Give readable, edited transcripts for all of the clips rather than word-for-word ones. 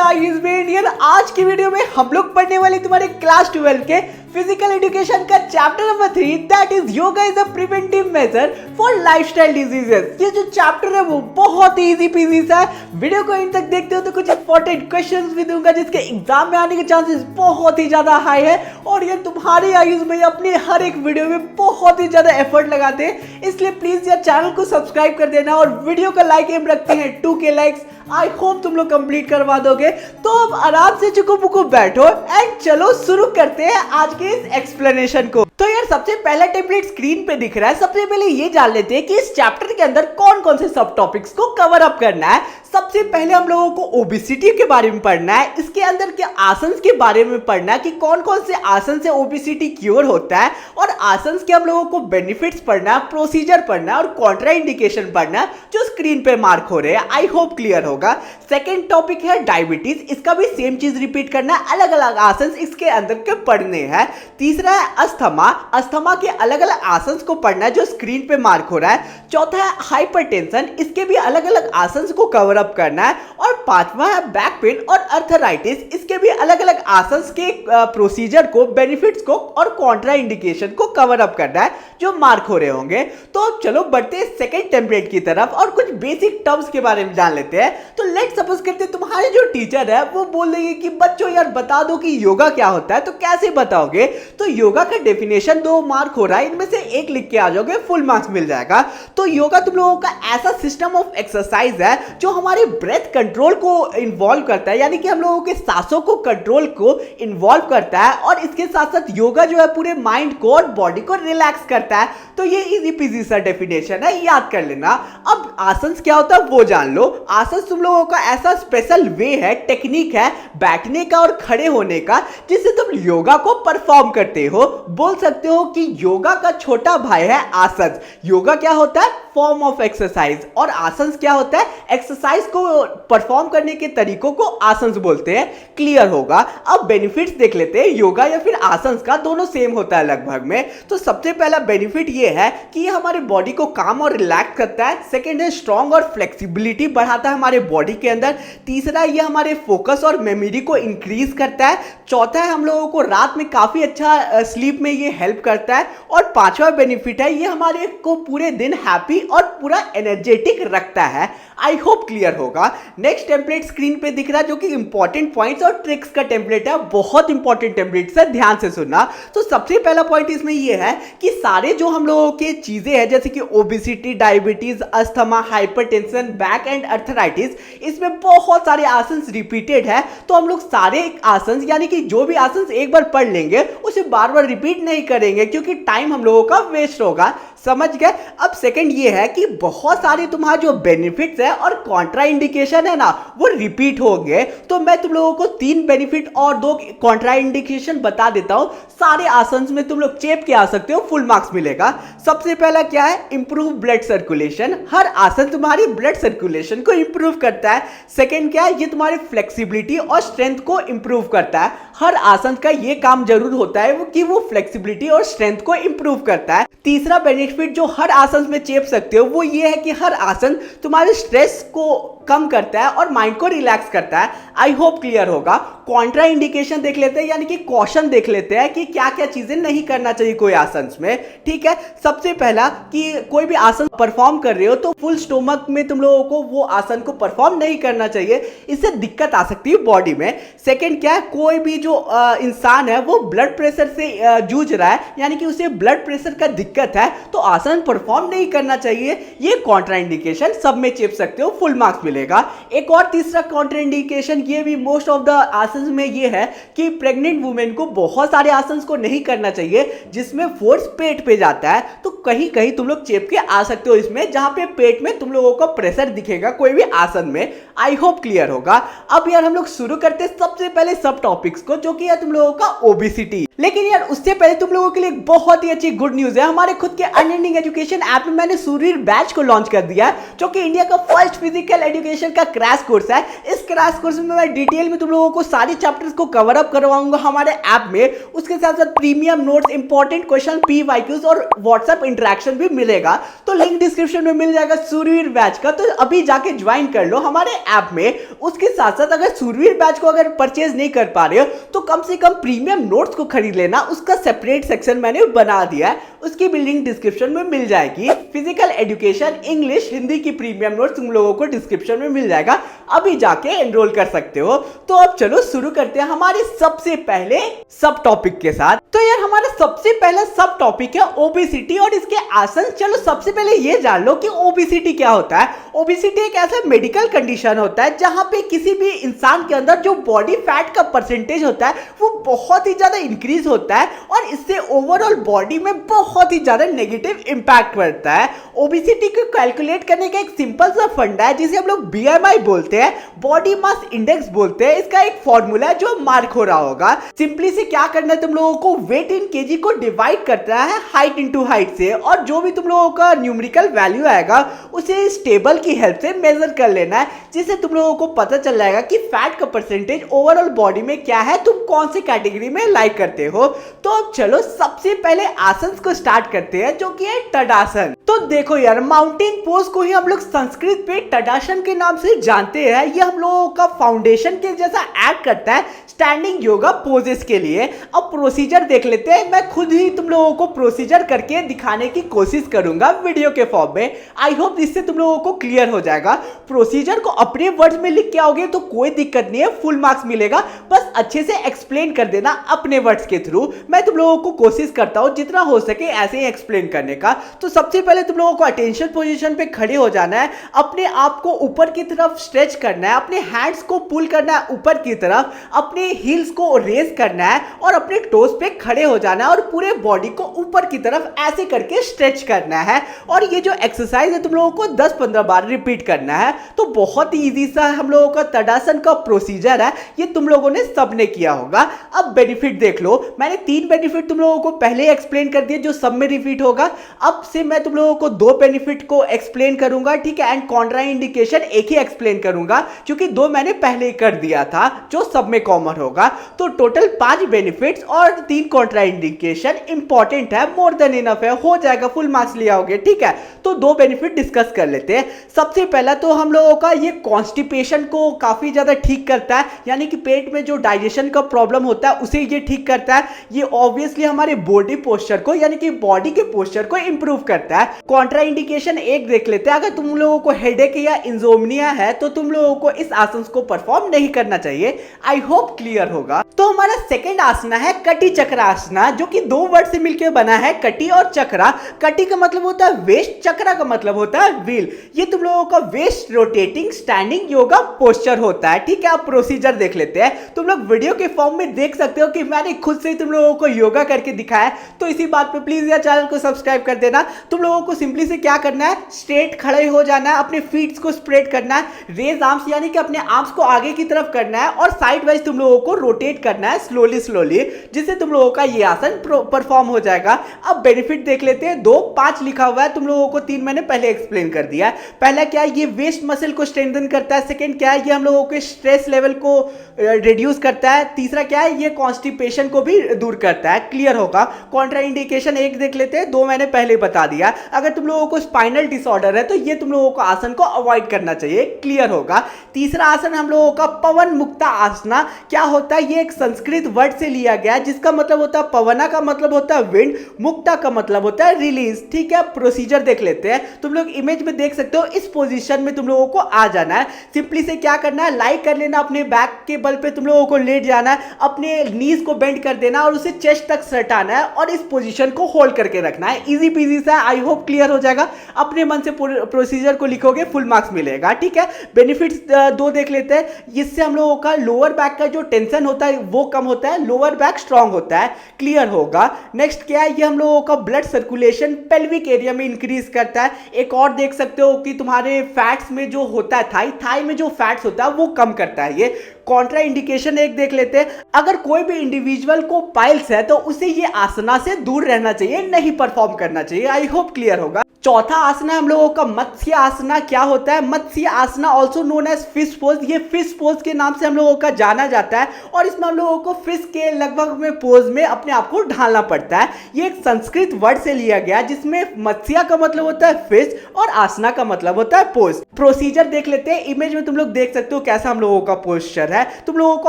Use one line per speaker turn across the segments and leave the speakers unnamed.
Guys मैं Indian. आज की वीडियो में हम लोग पढ़ने वाले तुम्हारे क्लास 12 के फिजिकल एजुकेशन का chapter number 3 that is yoga is a preventive measure for lifestyle diseases. ये जो चैप्टर है वो बहुत ही इजी पीजी सा है। वीडियो को इन तक देखते हो तो कुछ इंपॉर्टेंट क्वेश्चंस भी दूंगा जिसके एग्जाम में आने के चांसेस बहुत ही ज्यादा हाई है और ये तुम्हारी आयुष में अपने हर एक वीडियो में बहुत ही ज्यादा एफर्ट लगाते हैं, इसलिए प्लीज यार चैनल को सब्सक्राइब कर देना और वीडियो का लाइक एम रखते हैं 2K लाइक्स। आई होप तुम लोग कंप्लीट करवा दोगे। तो अब आराम से चुको पुको बैठो एंड चलो शुरू करते हैं आज के इस एक्सप्लेनेशन को। तो यार सबसे पहला टेम्पलेट स्क्रीन पे दिख रहा है। सबसे पहले ये जान लेते हैं कि इस चैप्टर के अंदर कौन कौन से सब टॉपिक्स को कवर अप करना है। सबसे पहले हम लोगों को ओबेसिटी के बारे में पढ़ना है, इसके अंदर के आसन के बारे में पढ़ना है कि कौन कौन से आसन से ओबेसिटी क्योर होता है और आसन के हम लोगों को बेनिफिट्स पढ़ना है, प्रोसीजर पढ़ना है और कॉन्ट्रा इंडिकेशन पढ़ना है जो स्क्रीन पे मार्क हो रहे हैं। आई होप क्लियर होगा। सेकेंड टॉपिक है डायबिटीज, इसका भी सेम चीज रिपीट करना है, अलग अलग आसन इसके अंदर के पढ़ने हैं। तीसरा है अस्थमा, अस्थमा के अलग अलग आसन को पढ़ना है जो स्क्रीन पे मार्क हो रहा है। चौथा है हाइपरटेंशन, इसके भी अलग अलग आसन को कवर अप करना है। और पांचवा है बैक पेन और अर्थराइटिस, इसके भी अलग अलग आसन के प्रोसीजर को, बेनिफिट्स को और कॉन्ट्रा इंडिकेशन को कवर अप करना है जो मार्क हो रहे होंगे। तो अब चलो बढ़ते हैं सेकेंड टेम्पलेट की तरफ और कुछ बेसिक टर्म्स के बारे में जान लेते हैं। तो लेट सपोज करते हैं तुम्हारे जो टीचर है वो बोल देंगे कि बच्चों यार बता दो कि योगा क्या होता है, तो कैसे बताओगे? तो योगा का डेफिनेशन 2 मार्क हो रहा है, इनमें से एक लिख के आ जाओगे, फुल मार्क्स मिल जाएगा। तो योगा तुम लोगों का ऐसा सिस्टम ऑफ एक्सरसाइज है जो हमारे ब्रेथ कंट्रोल को इन्वॉल्व करता है, यानी कि हम लोगों के सांसों को कंट्रोल को इन्वॉल्व करता है और इसके साथ साथ योगा जो है पूरे माइंड को और बॉडी को रिलैक्स करता है। तो ये इजी पीजी सा डेफिनेशन है, याद कर लेना। अब आसन क्या होता है वो जान लो। आसन तुम लोगों का ऐसा स्पेशल वे है, टेक्निक है बैठने का और खड़े होने का जिससे तुम योगा को परफॉर्म करते हो। बोल सकते हो कि योगा का छोटा भाई है आसन। योगा क्या होता है? फॉर्म ऑफ एक्सरसाइज, और आसन क्या होता है? एक्सरसाइज को परफॉर्म करने के तरीकों को आसन बोलते हैं। क्लियर होगा। अब बेनिफिट्स देख लेते हैं। योगा या फिर आसन का दोनों सेम होता है लगभग में। तो सबसे पहला बेनिफिट ये है कि ये हमारे बॉडी को काम और रिलैक्स करता है। सेकेंड है स्ट्रॉन्ग और फ्लेक्सिबिलिटी बढ़ाता है हमारे बॉडी के अंदर। तीसरा ये हमारे फोकस और मेमोरी को इंक्रीज करता है। चौथा है हम लोगों को रात में काफी अच्छा स्लीप में ये हेल्प करता है। और पांचवा बेनिफिट है ये हमारे को पूरे दिन हैप्पी और पूरा एनर्जेटिक रखता है। आई होप क्लियर होगा। नेक्स्ट टेम्पलेट स्क्रीन पे दिख रहा है जो कि इंपॉर्टेंट पॉइंट्स और ट्रिक्स का टेम्पलेट है। बहुत इंपॉर्टेंट टेम्पलेट है, ध्यान से सुनना। तो सबसे पहला पॉइंट इसमें ये है कि सारे जो हम लोगों के चीजें हैं जैसे कि obesity, diabetes, asthma, hypertension, back and arthritis, इसमें बहुत सारे आसन रिपीटेड है। तो हम लोग सारे आसन यानी कि जो भी आसन एक बार पढ़ लेंगे उसे बार बार रिपीट नहीं करेंगे क्योंकि टाइम हम लोगों का वेस्ट होगा। समझ गए? अब सेकंड ये है कि बहुत सारे तुम्हारे जो बेनिफिट्स है और कॉन्ट्रा इंडिकेशन है ना वो रिपीट होंगे। तो मैं तुम लोगों को 3 बेनिफिट और 2 कॉन्ट्रा इंडिकेशन बता देता हूं। सारे आसन में तुम लोग चेप के आ सकते हो, फुल मार्क्स मिलेगा। सबसे पहला क्या है? Improve blood circulation. हर आसन तुम्हारी ब्लड सर्कुलेशन को इंप्रूव करता है। सेकेंड क्या है? ये तुम्हारी फ्लेक्सिबिलिटी और स्ट्रेंथ को इंप्रूव करता है। हर आसन का ये काम जरूर होता है कि वो फ्लेक्सिबिलिटी और स्ट्रेंथ को इंप्रूव करता है। तीसरा बेनिफिट जो हर आसन में चेप सकते हो वो ये है कि हर आसन तुम्हारे स्ट्रेस को कम करता है और माइंड को रिलैक्स करता है। आई होप क्लियर होगा। कॉन्ट्रा इंडिकेशन देख लेते हैं यानी कि कॉशन देख लेते हैं कि क्या क्या चीजें नहीं करना चाहिए कोई आसन में। ठीक है, सबसे पहला कि कोई भी आसन परफॉर्म कर रहे हो तो फुल स्टोमक में तुम लोगों को वो आसन को परफॉर्म नहीं करना चाहिए, इससे दिक्कत आ सकती है बॉडी में। सेकेंड क्या है? कोई भी जो इंसान है वो ब्लड प्रेशर से जूझ रहा है यानी कि उसे ब्लड प्रेशर का दिक्कत है तो आसन परफॉर्म नहीं करना चाहिए। ये कॉन्ट्रा इंडिकेशन सब में चेप सकते हो, फुल मार्क्स मिलेगा। एक और तीसरा कॉन्ट्रा इंडिकेशन ये भी मोस्ट ऑफ द आसन में ये है कि प्रेग्नेंट वुमेन को बहुत सारे आसन को नहीं करना चाहिए जिसमें फोर्स पेट पे जाता है। तो कहीं कहीं तुम लोग चेप के आ सकते हो इसमें जहां पे पेट में तुम लोगों को प्रेशर दिखेगा कोई भी आसन में। आई होप क्लियर होगा। अब यार हम लोग शुरू करते हैं सबसे पहले सब टॉपिक्स को को, जो कि है तुम लोगों का ओबेसिटी। लेकिन यार उससे पहले तुम लोगों के लिए एक बहुत ही अच्छी गुड न्यूज है। हमारे खुद के अनएंडिंग एजुकेशन ऐप में मैंने सूरवीर बैच को लॉन्च कर दिया है, जो कि इंडिया का फर्स्ट फिजिकल एजुकेशन का क्रैश कोर्स है। इस क्रैश कोर्स में मैं डिटेल में तुम लोगों को सारे चैप्टर्स को कवर अप करवाऊंगा हमारे ऐप में। उसके साथ साथ premium notes, important question, PYQs और व्हाट्सएप इंटरेक्शन भी मिलेगा। तो लिंक डिस्क्रिप्शन में मिल जाएगा सूरवीर बैच का, तो अभी जाके ज्वाइन कर लो हमारे ऐप में। उसके साथ साथ अगर सूरवीर बैच को अगर परचेज नहीं कर पा रहे हो तो कम से कम प्रीमियम नोट्स को खरीद लेना। उसका सेपरेट सेक्शन मैंने बना दिया है, उसकी भी लिंक डिस्क्रिप्शन में मिल जाएगी। फिजिकल एजुकेशन इंग्लिश हिंदी की प्रीमियम नोट्स तुम लोगों को डिस्क्रिप्शन में मिल जाएगा, अभी जाके एनरोल कर सकते हो। तो अब चलो शुरू करते हैं हमारे सबसे पहले सब टॉपिक के साथ। तो यार हमारा सबसे पहला सब टॉपिक है ओबेसिटी और इसके आसन। चलो सबसे पहले ये जान लो कि ओबेसिटी क्या होता है। ओबेसिटी एक ऐसा मेडिकल कंडीशन होता है जहां पे किसी भी इंसान के अंदर जो बॉडी फैट का परसेंटेज होता है वो बहुत ही ज्यादा इंक्रीज होता है और इससे ओवरऑल बॉडी में बहुत ही ज्यादा नेगेटिव इंपैक्ट पड़ता है। ओबेसिटी को कैलकुलेट करने का एक सिंपल सा फंडा है जिसे हम लोग BMI बोलते हैं, बॉडी मास इंडेक्स बोलते हैं। इसका एक फॉर्मूला है जो मार्क हो रहा होगा। सिंपली से क्या करना है, तुम लोगों को वेट इन केजी को डिवाइड करना है हाइट इनटू हाइट से, और जो भी तुम लोगों का न्यूमेरिकल वैल्यू आएगा उसे इस टेबल की हेल्प से मेजर कर लेना है, जिससे तुम लोगों को पता चल जाएगा कि फैट का परसेंटेज ओवरऑल बॉडी में क्या है, तुम कौन सी कैटेगरी में लाइक करते हो। तो अब चलो सबसे पहले आसन को स्टार्ट करते हैं, जो कि है तडासन। तो देखो यार, माउंटेन पोज को ही हम लोग संस्कृत पे तडासन के नाम से जानते हैं। ये हम लोगों का फाउंडेशन के जैसा एक्ट करता है स्टैंडिंग योगा पोजेस के लिए। अब प्रोसीजर देख लेते हैं। मैं खुद ही तुम लोगों को प्रोसीजर करके दिखाने की कोशिश करूंगा वीडियो के फॉर्म में। आई होप इससे तुम लोगों को क्लियर हो जाएगा। प्रोसीजर को अपने वर्ड्स में लिख के आओगे तो कोई दिक्कत नहीं है, फुल मार्क्स मिलेगा। बस अच्छे से एक्सप्लेन कर देना अपने वर्ड्स के थ्रू। मैं तुम लोगों को कोशिश करता हूं जितना हो सके ऐसे ही एक्सप्लेन करने का। तो सबसे पहले तुम लोगों को अटेंशन पोजीशन पे खड़े हो जाना है, अपने आप को ऊपर की तरफ स्ट्रेच करना है, अपने हैंड्स को पुल करना है ऊपर की तरफ, अपने हील्स को रेज करना है और अपने टोस पे खड़े हो जाना है और पूरे बॉडी को ऊपर की तरफ ऐसे करके स्ट्रेच करना है। और ये जो एक्सरसाइज है तुम लोगों को 10-15 बार रिपीट करना है। तो बहुत ही इजी सा हम लोगों का तडासन का प्रोसीजर है, ये तुम लोगों ने सबने किया होगा। अब बेनिफिट देख लो, मैंने 3 बेनिफिट तुम लोगों को पहले ही एक्सप्लेन कर दिए जो सब में रिपीट होगा। अब से मैं तुम लोगों को 2 बेनिफिट को एक्सप्लेन करूंगा, ठीक है, एंड कॉन्ट्रा इंडिकेशन एक ही एक्सप्लेन करूंगा क्योंकि 2 मैंने पहले ही कर दिया था जो सब में कॉमन होगा। तो टोटल 5 बेनिफिट्स और 3 कॉन्ट्रा इंडिकेशन इंपॉर्टेंट है, मोर देन इनफ है, हो जाएगा, फुल मार्क्स ले आओगे, ठीक है। तो 2 बेनिफिट डिस्कस कर लेते हैं। सबसे पहला तो हम लोगों का ये कॉन्स्टिपेशन को काफी ज्यादा ठीक करता है, यानी कि पेट में जो डाइजेशन का प्रॉब्लम होता है उसे ये ठीक करता है। ये ऑब्वियसली हमारे बॉडी पोस्चर को, यानी कि बॉडी के पोस्चर को इंप्रूव करता है। कॉन्ट्रा इंडिकेशन एक देख लेते हैं। अगर तुम लोगों को हेडेक या इंसोम्निया है तो तुम लोगों को इस आसन को परफॉर्म नहीं करना चाहिए। आई होप क्लियर होगा। तो हमारा सेकंड आसना है कटी चक्र आसना, जो कि 2 वर्ड से मिलकर बना है, कटी और चक्रा। कटी का मतलब होता है वेस्ट, चक्रा का मतलब होता है व्हील। ये तुम लोगों का waist rotating standing yoga posture होता है, ठीक है। आप प्रोसीजर देख लेते हैं। तुम लोग वीडियो के फॉर्म में देख सकते हो कि मैंने खुद से तुम लोगों को योगा करके दिखाया, तो इसी बात पे प्लीज यार चैनल को सब्सक्राइब कर देना। तुम लोगों को सिंपली से क्या करना है, स्ट्रेट खड़े हो जाना है, अपने फीट्स को स्प्रेड करना है, रेज आर्म्स यानी कि अपने आर्म्स को आगे की तरफ करना है और साइड वाइज तुम लोगों को रोटेट करना है स्लोली स्लोली, जिससे तुम लोगों का ये आसन परफॉर्म हो जाएगा। अब बेनिफिट देख लेते हैं। 2, 5 लिखा हुआ है, तुम लोगों को 3 मैंने पहले एक्सप्लेन कर दिया है। पहला क्या है, ये वेस्ट मसल को स्ट्रेंथन करता है। सेकंड क्या है, ये हम लोगों के स्ट्रेस लेवल को रिड्यूस करता है। तीसरा क्या है, ये कॉन्स्टिपेशन को भी दूर करता है। क्लियर होगा। कॉन्ट्रा इंडिकेशन एक देख लेते हैं, 2 मैंने पहले बता दिया। अगर तुम लोगों को स्पाइनल डिसऑर्डर है तो ये तुम लोगों को आसन को अवॉइड करना चाहिए। क्लियर होगा। तीसरा आसन हम लोगों का पवन मुक्ता आसना। क्या होता है, ये एक संस्कृत वर्ड से लिया गया है जिसका मतलब होता है पवना का मतलब होता है विंड, मुक्ता का मतलब होता है रिलीज, ठीक है। प्रोसीजर देख लेते हैं। तुम लोग इमेज में देख सकते हो, इस पोजीशन में तुम लोगों को आ जाना है। सिंपली से क्या करना है, लाई कर लेना, अपने बैक के बल पे तुम लोगों को लेट जाना है, अपने नीज को बेंड कर देना और उसे चेस्ट तक सटाना है और इस पोजीशन को होल्ड करके रखना है। इजी पीजी सा, आई होप क्लियर हो जाएगा। अपने मन से प्रोसीजर को लिखोगे, फुल मार्क्स मिलेगा, ठीक है। बेनिफिट्स 2 देख लेते हैं। इससे हम लोगों का लोअर बैक का जो टेंशन होता है वो कम होता है, लोअर बैक स्ट्रांग होता है। क्लियर होगा। नेक्स्ट क्या है, ये हम लोगों का ब्लड सर्कुलेशन पेल्विक एरिया में इंक्रीज करता है। एक और देख सकते हो कि तुम्हारे फैट्स में जो होता है, थाई में जो फैट्स होता है वो कम करता है ये। कॉन्ट्रा इंडिकेशन एक देख लेते हैं। अगर कोई भी इंडिविजुअल को पाइल्स है तो उसे ये आसना से दूर रहना चाहिए, नहीं परफॉर्म करना चाहिए। आई होप क्लियर होगा। चौथा आसना हम लोगों का मत्स्य आसना। क्या होता है मत्स्य आसना? Also known as fish pose. ये फिश पोज के नाम से हम लोगों का जाना जाता है और इसमें हम लोगों को फिश के लगभग में पोज में अपने आप को ढालना पड़ता है। ये एक संस्कृत वर्ड से लिया गया जिसमें मत्स्य का मतलब होता है फिश और आसना का मतलब होता है पोज। प्रोसीजर देख लेते हैं। इमेज में तुम लोग देख सकते हो कैसा हम लोगों का पोस्चर है। तुम लोगों को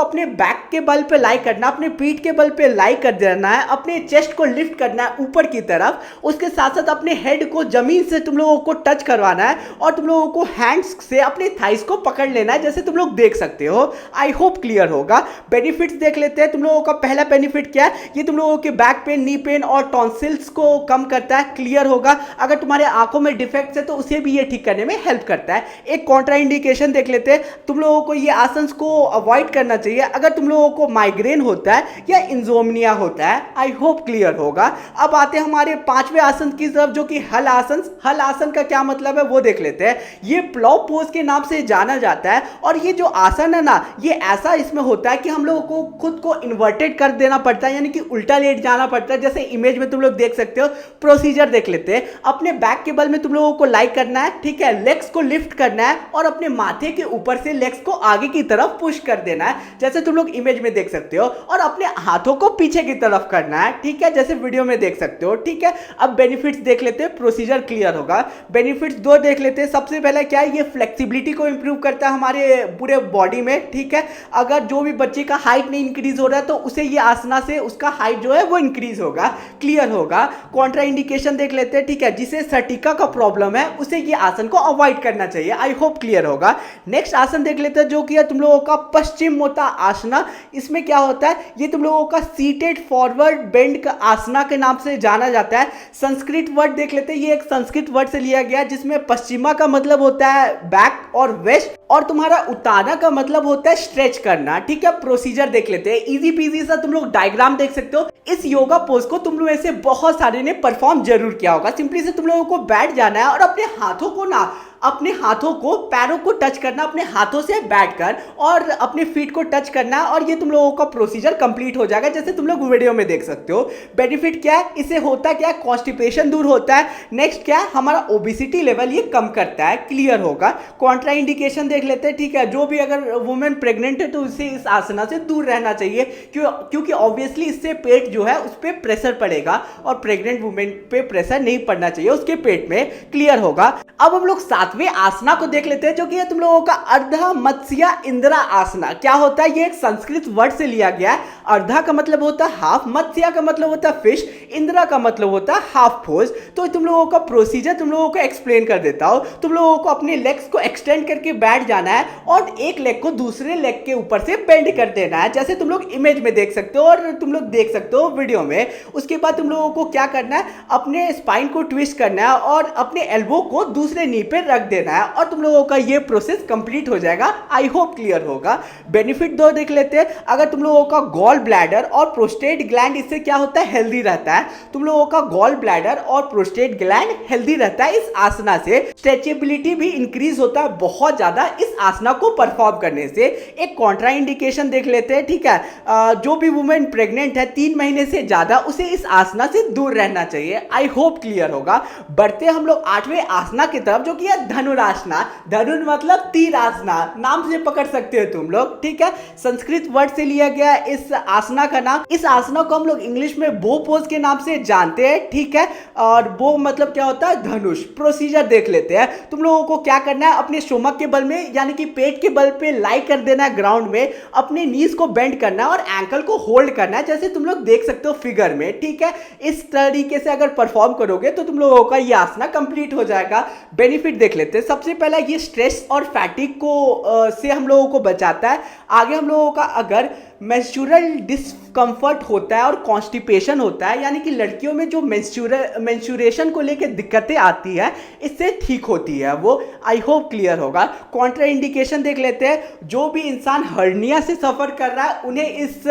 अपने बैक के बल पे लाई करना, अपने पीठ के बल पे लाई कर देना है, अपने चेस्ट को लिफ्ट करना है ऊपर की तरफ। उसके साथ साथ अपने हेड को जमीन से तुम लोगों को टच करवाना है और तुम लोगों को हैंड्स से अपने थाइस को पकड़ लेना है, जैसे तुम लोग देख सकते हो। आई होप क्लियर होगा। बेनिफिट्स देख लेते हैं। तुम लोगों का पहला बेनिफिट क्या है? ये तुम लोगों के बैक पेन, नी पेन और टॉन्सिल्स को कम करता है। क्लियर होगा। अगर तुम्हारे आंखों में डिफेक्ट्स है तो उसे भी ये ठीक करने में हेल्प करता है। एक कॉन्ट्रा इंडिकेशन देख लेते हैं। तुम लोगों को ये आसन को अवॉइड करना चाहिए अगर तुम लोगों को माइग्रेन होता है या इंसोम्निया होता है। आई होप क्लियर होगा। अब आते हैं हमारे पांचवें आसन की तरफ, जो कि हल आसन। हल आसन का क्या मतलब है वो देख लेते हैं। ये प्लॉव पोज के नाम से जाना जाता है और ये जो आसन है ना, ये ऐसा इसमें होता है कि हम लोगों को खुद को इन्वर्टेड कर देना पड़ता है, यानी कि उल्टा लेट जाना पड़ता है, जैसे इमेज में तुम लोग देख सकते हो। प्रोसीजर देख लेते हैं। अपने बैक के बल में तुम लोगों को लाई करना है, ठीक है। लेग्स को लिफ्ट करना है और अपने माथे के ऊपर से लेग्स को आगे की तरफ पुश कर देना है, जैसे तुम लोग इमेज में देख सकते हो। और अपने हाथों को पीछे की तरफ करना है, ठीक है, जैसे वीडियो में देख सकते हो, ठीक है। अब बेनिफिट्स देख लेते हैं, प्रोसीजर क्लियर होगा। बेनिफिट्स दो देख लेते हैं। सबसे पहले क्या है, ये फ्लेक्सिबिलिटी को इंप्रूव करता है हमारे पूरे बॉडी में, ठीक है। अगर जो भी बच्चे का हाइट नहीं इंक्रीज हो रहा है तो उसे ये आसना से उसका हाइट जो है वो इंक्रीज होगा। क्लियर होगा। कॉन्ट्रा इंडिकेशन देख लेते हैं, ठीक है। जिसे सर्टिका का प्रॉब्लम है उसे ये आसन को अवॉइड करना चाहिए। आई होप क्लियर होगा। नेक्स्ट आसन देख लेते हैं, जो कि है तुम लोगों का पश्चिम मोटा आसना। इसमें क्या होता है, ये तुम लोगों का सीटेड फॉरवर्ड बेंड का आसना के नाम से जाना जाता है। संस्कृत वर्ड देख लेते हैं। ये एक संस्कृत वर्ड से लिया गया जिसमें पश्चिमा का मतलब होता है बैक और वेस्ट और तुम्हारा उताना का मतलब होता है स्ट्रेच करना, ठीक है। प्रोसीजर देख लेते हैं। इजी पीजी सा तुम लोग डायग्राम देख सकते हो। इस योगा पोज को तुम लोग ऐसे बहुत सारे ने परफॉर्म जरूर किया होगा। सिंपली से तुम लोगों को बैठ जाना है और अपने हाथों को ना, अपने हाथों को पैरों को टच करना, अपने हाथों से बैठकर और अपने फीट को टच करना और ये तुम लोगों का प्रोसीजर कंप्लीट हो जाएगा, जैसे तुम लोग वीडियो में देख सकते हो। बेनिफिट क्या है, इससे होता क्या है, कॉन्स्टिपेशन दूर होता है। नेक्स्ट क्या है, हमारा ओबेसिटी लेवल ये कम करता है। क्लियर होगा। कॉन्ट्रा इंडिकेशन देख लेते हैं, ठीक है। जो भी अगर वुमेन प्रेग्नेंट है तो उसे इस आसना से दूर रहना चाहिए, क्योंकि ऑब्वियसली इससे पेट जो है उस पर प्रेशर पड़ेगा और प्रेग्नेंट वुमेन पे प्रेशर नहीं पड़ना चाहिए उसके पेट में। क्लियर होगा। अब हम लोग सातवें आसना को देख लेते हैं, जो कि है तुम लोगों का अर्धा मत्स्य इंद्रा आसना। क्या होता है, ये एक संस्कृत वर्ड से लिया गया है। अर्धा का मतलब होता है हाफ, मत्स्य का मतलब होता है फिश, इंद्रा का मतलब होता है हाफ पोज। तो तुम लोगों का प्रोसीजर तुम लोगों को एक्सप्लेन कर देता हूं। तुम लोगों को अपने लेग्स को एक्सटेंड करके बैठ जाना है और एक लेग को दूसरे लेग के ऊपर से बेंड कर देना है, जैसे तुम लोग इमेज में देख सकते हो और तुम लोग देख सकते हो वीडियो में। उसके बाद तुम लोगों को क्या करना है, अपने स्पाइन को ट्विस्ट करना है और अपने एल्बो को दूसरे नी पे रख देना है और तुम लोगों का ये प्रोसेस कंप्लीट हो जाएगा। आई होप क्लियर होगा। बेनिफिट दो देख लेते हैं। अगर तुम लोगों का गॉल ब्लैडर और प्रोस्टेट ग्लैंड, इससे क्या होता है, हेल्दी रहता है। तुम लोगों का गॉल ब्लैडर और प्रोस्टेट ग्लैंड हेल्दी रहता है इस आसना से। स्ट्रेचेबिलिटी भी इंक्रीज होता है बहुत ज्यादा इस आसना को परफॉर्म करने से। एक कॉन्ट्रा इंडिकेशन देख लेते हैं, ठीक है। जो भी वुमेन प्रेग्नेंट है 3 महीने से ज्यादा, उसे इस आसना से दूर रहना चाहिए। आई होप क्लियर होगा। बढ़ते हम लोग 8वें आसना की तरफ, जो कि है धनुरासना। धनुर मतलब तीर आसना, नाम से पकड़ सकते हो तुम लोग, ठीक है। संस्कृत वर्ड से लिया गया इस आसना का नाम। इस आसना को हम लोग इंग्लिश में बो पोज के नाम से जानते हैं, ठीक है। और बो मतलब क्या होता है, धनुष। प्रोसीजर देख लेते हैं। तुम लोगों को क्या करना है, अपने स्टोमक के बल में यानी कि पेट के बल पे लाई कर देना है ग्राउंड में, अपने नीज को बेंड करना है और एंकल को होल्ड करना है, जैसे तुम लोग देख सकते हो फिगर में, ठीक है। इस तरीके से अगर परफॉर्म करोगे तो तुम लोगों का ये आसना कंप्लीट हो जाएगा। बेनिफिट देख लेते हैं। सबसे पहला ये स्ट्रेस और फैटिक को से हम लोगों को बचाता है। आगे हम लोगों का अगर मेंस्ट्रुअल डिस्कम्फर्ट होता है और कॉन्स्टिपेशन होता है, यानी कि लड़कियों में जो मेंस्ट्रुएशन को लेकर दिक्कतें आती है, इससे ठीक होती है वो। आई होप क्लियर होगा। कॉन्ट्रा इंडिकेशन देख लेते हैं। जो भी इंसान हर्निया से सफ़र कर रहा है उन्हें इस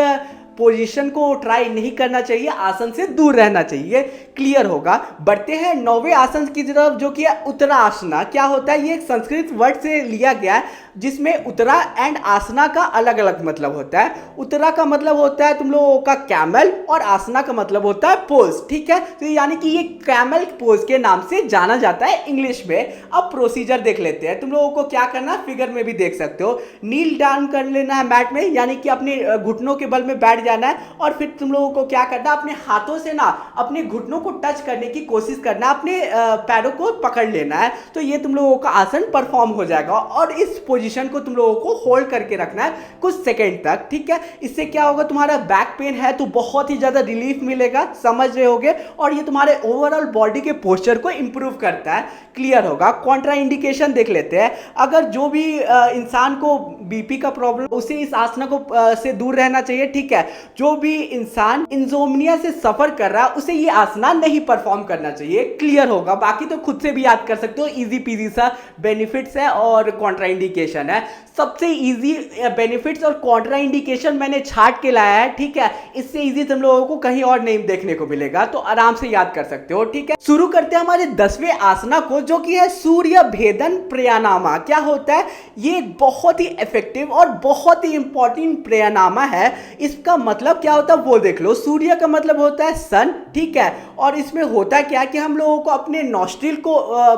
पोजीशन को ट्राई नहीं करना चाहिए, आसन से दूर रहना चाहिए। क्लियर होगा। बढ़ते हैं 9वें आसन की तरफ, जो कि है उत्तरासना। क्या होता है? ये एक संस्कृत वर्ड से लिया गया है, जिसमें उत्तरा एंड आसना का अलग अलग मतलब होता है। उत्तरा का मतलब होता है तुम लोगों का कैमल, और आसना का मतलब होता है पोज। ठीक है, तो यानी कि ये कैमल पोज के नाम से जाना जाता है इंग्लिश में। अब प्रोसीजर देख लेते हैं। तुम लोगों को क्या करना है, फिगर में भी देख सकते हो। नील डाउन कर लेना है मैट में, यानी कि अपने घुटनों के बल में बैठ जाना है, और फिर तुम लोगों को क्या करना है, अपने हाथों से ना अपने घुटनों को टच करने की कोशिश करना है, अपने पैरों को पकड़ लेना है। तो ये तुम लोगों का आसन परफॉर्म हो जाएगा, और इस पोजीशन को तुम लोगों को होल्ड करके रखना है कुछ सेकंड तक। ठीक है, इससे क्या होगा, तुम्हारा बैक पेन है तो बहुत ही ज्यादा रिलीफ मिलेगा, समझ रहे होगे, और ये तुम्हारे ओवरऑल बॉडी के पोस्चर को इंप्रूव करता है। क्लियर होगा। कॉन्ट्रा इंडिकेशन देख लेते हैं। अगर जो भी इंसान को बीपी का प्रॉब्लम, उसे इस आसना को से दूर रहना चाहिए। ठीक है, जो भी इंसान इंसोम्निया से सफर कर रहा है, उसे ये आसना नहीं परफॉर्म करना चाहिए। क्लियर होगा। बाकी तो खुद से भी याद कर सकते हो, इजी पीजी सा बेनिफिट्स है और कॉन्ट्रा इंडिकेशन है। सबसे इजी बेनिफिट्स और कॉन्ट्रा इंडिकेशन मैंने छाट के लाया है। ठीक है, इससे इजी तुम लोगों को कहीं और नहीं देखने को मिलेगा, तो आराम से याद कर सकते हो। ठीक है, शुरू करते हैं हमारे 10वें आसना को, जो कि है सूर्य भेदन प्राणायाम। क्या होता है? ये बहुत ही इफेक्टिव और बहुत ही इंपॉर्टेंट प्राणायाम है। इसका मतलब क्या होता है वो देख लो। सूर्य का मतलब होता है सन। ठीक है, और इसमें होता क्या कि हम लोगों को अपने नॉस्ट्रिल को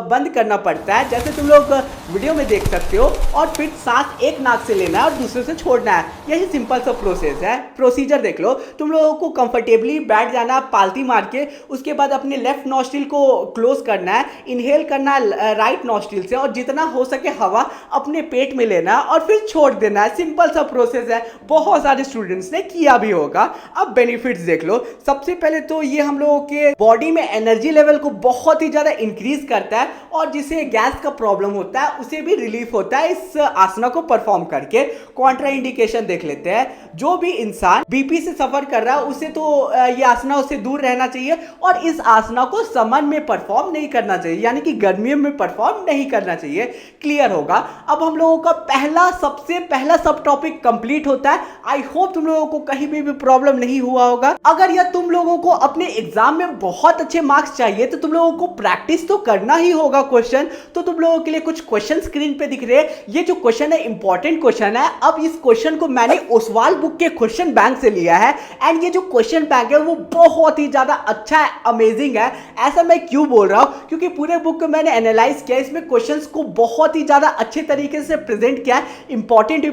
बंद करना पड़ता है, जैसे तुम लोग वीडियो में देख सकते हो, और फिर सांस एक नाक से लेना है और दूसरे से छोड़ना है। यही सिंपल सा प्रोसेस है। प्रोसीजर देख लो। तुम लोगों को कंफर्टेबली बैठ जाना है पालती मार के, उसके बाद अपने लेफ्ट नॉस्ट्रिल को क्लोज करना है, इनहेल करना है राइट नॉस्ट्रिल से, और जितना हो सके हवा अपने पेट में लेना है और फिर छोड़ देना है। सिंपल सा प्रोसेस है, बहुत सारे स्टूडेंट्स ने किया भी होगा। अब बेनिफिट्स देख लो। सबसे पहले तो ये हम लोगों के बॉडी में एनर्जी लेवल को बहुत ही ज्यादा इंक्रीज करता है, और जिसे गैस का प्रॉब्लम होता है उसे भी रिलीफ होता है इस आसना को परफॉर्म करके। कॉन्ट्रा इंडिकेशन देख लेते हैं। जो भी इंसान बीपी से सफर कर रहा है, उसे तो ये आसना उससे दूर रहना चाहिए, और इस आसना को समर में परफॉर्म नहीं करना चाहिए, यानी कि गर्मियों में परफॉर्म नहीं करना चाहिए। क्लियर होगा। अब हम लोगों का सबसे पहला सब टॉपिक कंप्लीट होता है। आई होप तुम लोगों को कहीं भी प्रॉब्लम नहीं हुआ होगा। अगर यह तुम लोगों को अपने एग्जाम में बहुत अच्छे मार्क्स चाहिए, तो तुम लोगों को प्रैक्टिस तो करना ही होगा क्वेश्चन। तो तुम लोगों के लिए कुछ क्वेश्चन स्क्रीन पे दिख रहे हैं। ये जो क्वेश्चन है इंपॉर्टेंट क्वेश्चन है। अब इस क्वेश्चन को मैंने ओसवाल बुक के क्वेश्चन बैंक से लिया है, एंड ये जो क्वेश्चन बैंक है वो बहुत ही ज्यादा अच्छा है, अमेजिंग है। ऐसा मैं क्यों बोल रहा हूं? क्योंकि पूरे बुक को मैंने एनालाइज किया, इसमें क्वेश्चंस को बहुत ही ज्यादा अच्छे तरीके से प्रेजेंट किया है, इंपॉर्टेंट